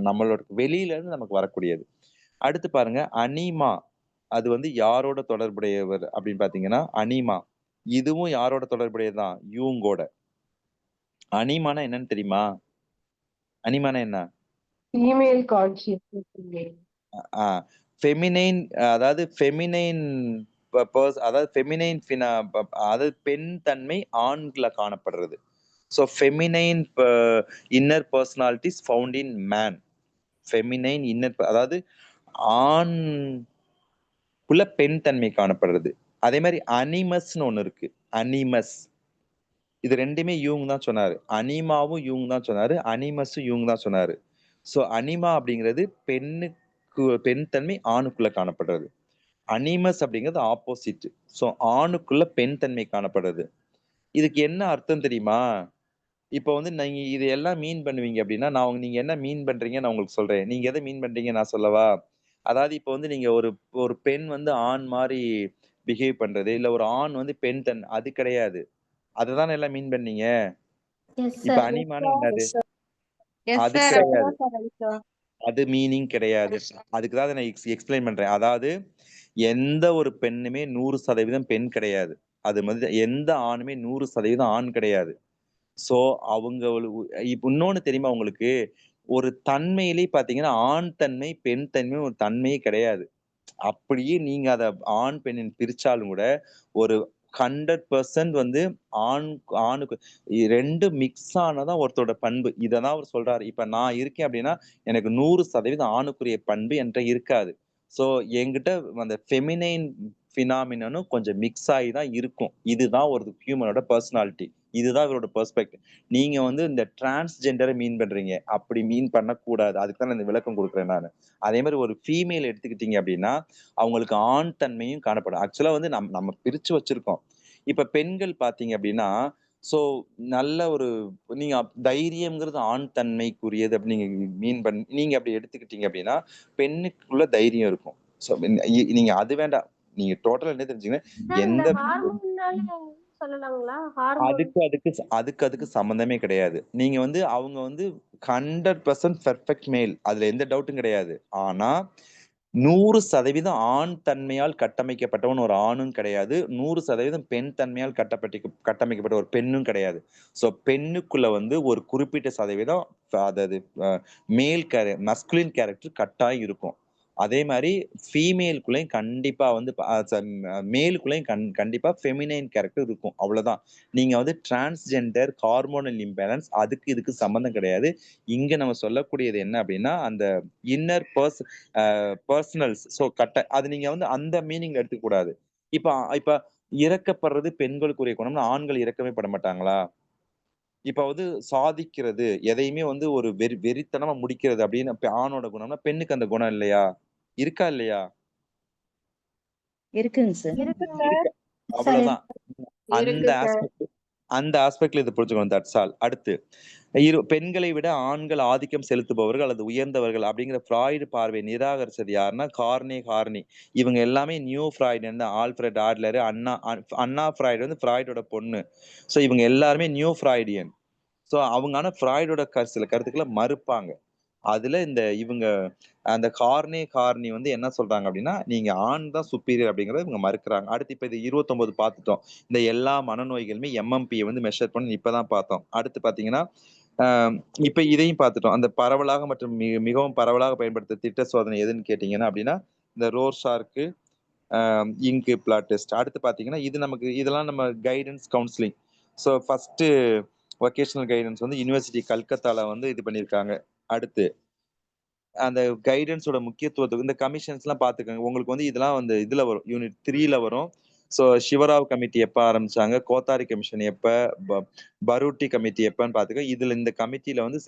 நம்மளோட வெளியில இருந்து நமக்கு வரக்கூடியது. அடுத்து பாருங்க, அனிமா. அது வந்து யாரோட தொடர்புடையவர் அப்படின்னு பாத்தீங்கன்னா அனிமா. இதுவும் யாரோட தொடர்புடையதுதான்? யூங்கோட. அனிமானா என்னன்னு தெரியுமா? அனிமானா என்ன? Female consciousness. ஃபெமினைன், அதாவது ஃபெமினைன் அதாவது ஃபெமினைன் அதாவது பெண் தன்மை ஆண்ல காணப்படுறது. So feminine inner personalities found in man. Feminine inner, அதாவது ஆண் உள்ள பெண் தன்மை காணப்படுறது. அதே மாதிரி அனிமஸ்ன்னு ஒண்ணு இருக்கு. அனிமஸ், இது ரெண்டுமே யூங் தான் சொன்னாரு. அனிமாவும் யூங் தான் சொன்னாரு, அனிமஸும் யூங் தான் சொன்னாரு. ஸோ அனிமா அப்படிங்கிறது பெண் தன்மை ஆணுக்குள்ள காணப்படுறது. அனிமஸ் அப்படிங்கிறது ஆப்போசிட். ஸோ ஆணுக்குள்ள பெண் தன்மை காணப்படுறது. இதுக்கு என்ன அர்த்தம் தெரியுமா? இப்போ வந்து நீங்க இது எல்லாம் மீன் பண்ணுவீங்க அப்படின்னா, நீங்க என்ன மீன் பண்றீங்க நான் உங்களுக்கு சொல்றேன். நீங்க எதை மீன் பண்றீங்க நான் சொல்லவா? அதாவது இப்போ வந்து நீங்க ஒரு பெண் வந்து ஆண் மாதிரி பிஹேவ் பண்றது, இல்ல ஒரு ஆண் வந்து பெண் அது கிடையாது. அததானே எல்லாம் மீன் பண்ணீங்க. இப்ப அனிமானா என்னது? அது கிடையாது. அது மீனிங் கிடையாது. அதுக்குதான் நான் எக்ஸ்பிளைன் பண்றேன். அதாவது எந்த ஒரு பெண்ணுமே 100% பெண் கிடையாது. அது மாதிரி எந்த ஆணுமே 100% ஆண் கிடையாது. சோ அவங்க இன்னொன்னு தெரியுமா உங்களுக்கு? ஒரு தன்மையிலே பாத்தீங்கன்னா ஆண் தன்மை பெண் தன்மை ஒரு தன்மையே கிடையாது. அப்படியே நீங்க அத ஆண் பெண்ணின் பிரிச்சாலும் கூட ஒரு 100% வந்து ஆணுக்கு 2 மிக்ஸ் ஆனதான் ஒருத்தரோட பண்பு. இததான் அவர் சொல்றாரு. இப்ப நான் இருக்கேன் அப்படின்னா எனக்கு 100% ஆணுக்குரிய பண்பு என்கிட்ட இருக்காது. சோ என்கிட்ட அந்த ஃபெமினைன் பினாமினும் கொஞ்சம் மிக்ஸ் ஆகி தான் இருக்கும். இதுதான் ஒரு ஹியூமனோட பர்சனாலிட்டி. இதுதான் இவரோட பெர்ஸ்பெக்டிவ். நீங்க வந்து இந்த டிரான்ஸ்ஜெண்டரை மீன் பண்றீங்க. அப்படி மீன் பண்ணக்கூடாது. அதுக்கு தான் இந்த விளக்கம் கொடுக்குறேன் நான். அதே மாதிரி ஒரு ஃபீமேல் எடுத்துக்கிட்டீங்க அப்படின்னா அவங்களுக்கு ஆண் தன்மையும் காணப்படும். ஆக்சுவலா வந்து நம்ம பிரிச்சு வச்சிருக்கோம். இப்ப பெண்கள் பாத்தீங்க அப்படின்னா ஸோ நல்ல ஒரு நீங்க தைரியம்ங்கிறது ஆண் தன்மைக்குரியது அப்படின்னு நீங்க அப்படி எடுத்துக்கிட்டீங்க அப்படின்னா பெண்ணுக்குள்ள தைரியம் இருக்கும். ஸோ நீங்க அது வேண்டாம். நீங்க டோட்டலா என்ன தெரிஞ்சுக்கங்க, எந்த சொல்லலாங்களா? ஹார்மோன் அதுக்கு சம்பந்தமே கிடையாது. நீங்க வந்து அவங்க வந்து 100% பெர்ஃபெக்ட் மேல், அதுல எந்த டவுட்டும் கிடையாது. ஆனா 100% ஆண் தன்மையால் கட்டமைக்கப்பட்டவன் ஒரு ஆணும் கிடையாது. 100% பெண் தன்மையால் கட்டமைக்கப்பட்ட ஒரு பெண்ணும் கிடையாது. ஸோ பெண்ணுக்குள்ள வந்து ஒரு குறிப்பிட்ட சதவீதம் அதாவது மஸ்குலின் கேரக்டர் கட்டாயம் இருக்கும். அதே மாதிரி ஃபீமேலுக்குள்ளேயும் கண்டிப்பா வந்து மேலுக்குள்ளேயும் கண்டிப்பா ஃபெமினைன் கேரக்டர் இருக்கும். அவ்வளவுதான். நீங்க வந்து டிரான்ஸ்ஜெண்டர், ஹார்மோனல் இம்பேலன்ஸ் அதுக்கு இதுக்கு சம்பந்தம் கிடையாது. இங்க நம்ம சொல்லக்கூடியது என்ன அப்படின்னா அந்த இன்னர் பர்சனல்ஸ். ஸோ அது நீங்க வந்து அந்த மீனிங் எடுத்துக்க கூடாது. இப்ப இறக்கப்படுறது பெண்களுக்குரிய குணம்னு ஆண்கள் இறக்கவே பட மாட்டாங்களா? இப்ப வந்து சாதிக்கிறது எதையுமே வந்து ஒரு வெறித்தனமா முடிக்கிறது அப்படின்னு ஆணோட குணம்னா பெண்ணுக்கு அந்த குணம் இல்லையா? இருக்கா இல்லையா? இருக்குங்க சார். இருக்கு. அவ்வளவுதான். இருக்கு சார். அந்த ஆஸ்பெக்ட்ல இது புரிஞ்சுக்கணும். That's all. அடுத்து பெண்களை விட ஆண்கள் ஆதிக்கம் செலுத்துபவர்கள் அல்லது உயர்ந்தவர்கள் அப்படிங்கிற ஃப்ராய்டு பார்வை நிராகரிச்சது யாருன்னா ஹார்னி. இவங்க எல்லாமே நியூ ஃப்ராய்டு, ஆல்ஃபிரட் ஆட்லர், அண்ணா ஃப்ராய்டு வந்து ஃப்ராய்டோட பொண்ணு. ஸோ இவங்க எல்லாருமே நியூ ஃப்ராய்டியன். ஸோ அவங்க ஆனா ஃப்ராய்டோட சில கருத்துக்களை மறுப்பாங்க. அதுல இவங்க அந்த கார்னி வந்து என்ன சொல்றாங்க அப்படின்னா நீங்க ஆண் தான் சுப்பீரியர் அப்படிங்கறத இவங்க மறுக்கிறாங்க. அடுத்து இப்ப இது 29 பார்த்துட்டோம். இந்த எல்லா மனநோய்களுமே எம்எம்பியை வந்து மெஷர் பண்ணி இப்பதான் பார்த்தோம். அடுத்து பாத்தீங்கன்னா இப்ப இதையும் பார்த்துட்டோம். அந்த பரவலாக மற்றும் மிகவும் பரவலாக பயன்படுத்த திட்ட சோதனை எதுன்னு கேட்டீங்கன்னா அப்படின்னா இந்த ரோர்ஷார்க்கு, இங்கு பிளாட் டெஸ்ட். அடுத்து பாத்தீங்கன்னா இதெல்லாம் நம்ம guidance counselling. So first vocational guidance வந்து யுனிவர்சிட்டி கல்கத்தால வந்து இது பண்ணியிருக்காங்க. அடுத்து அந்த கைடன்ஸோட முக்கியத்துவத்துக்கு இந்த கமிஷன்ஸ் எல்லாம் பாத்துக்கோங்க. உங்களுக்கு வந்து இதெல்லாம் வந்து இதுல வரும், யூனிட் 3ல வரும். ஸோ சிவராவ் கமிட்டி எப்ப ஆரம்பிச்சாங்க, கோத்தாரி கமிஷன் எப்ப, பரூட்டி கமிட்டி எப்பன்னு பாத்துக்க. இதுல இந்த கமிட்டில வந்து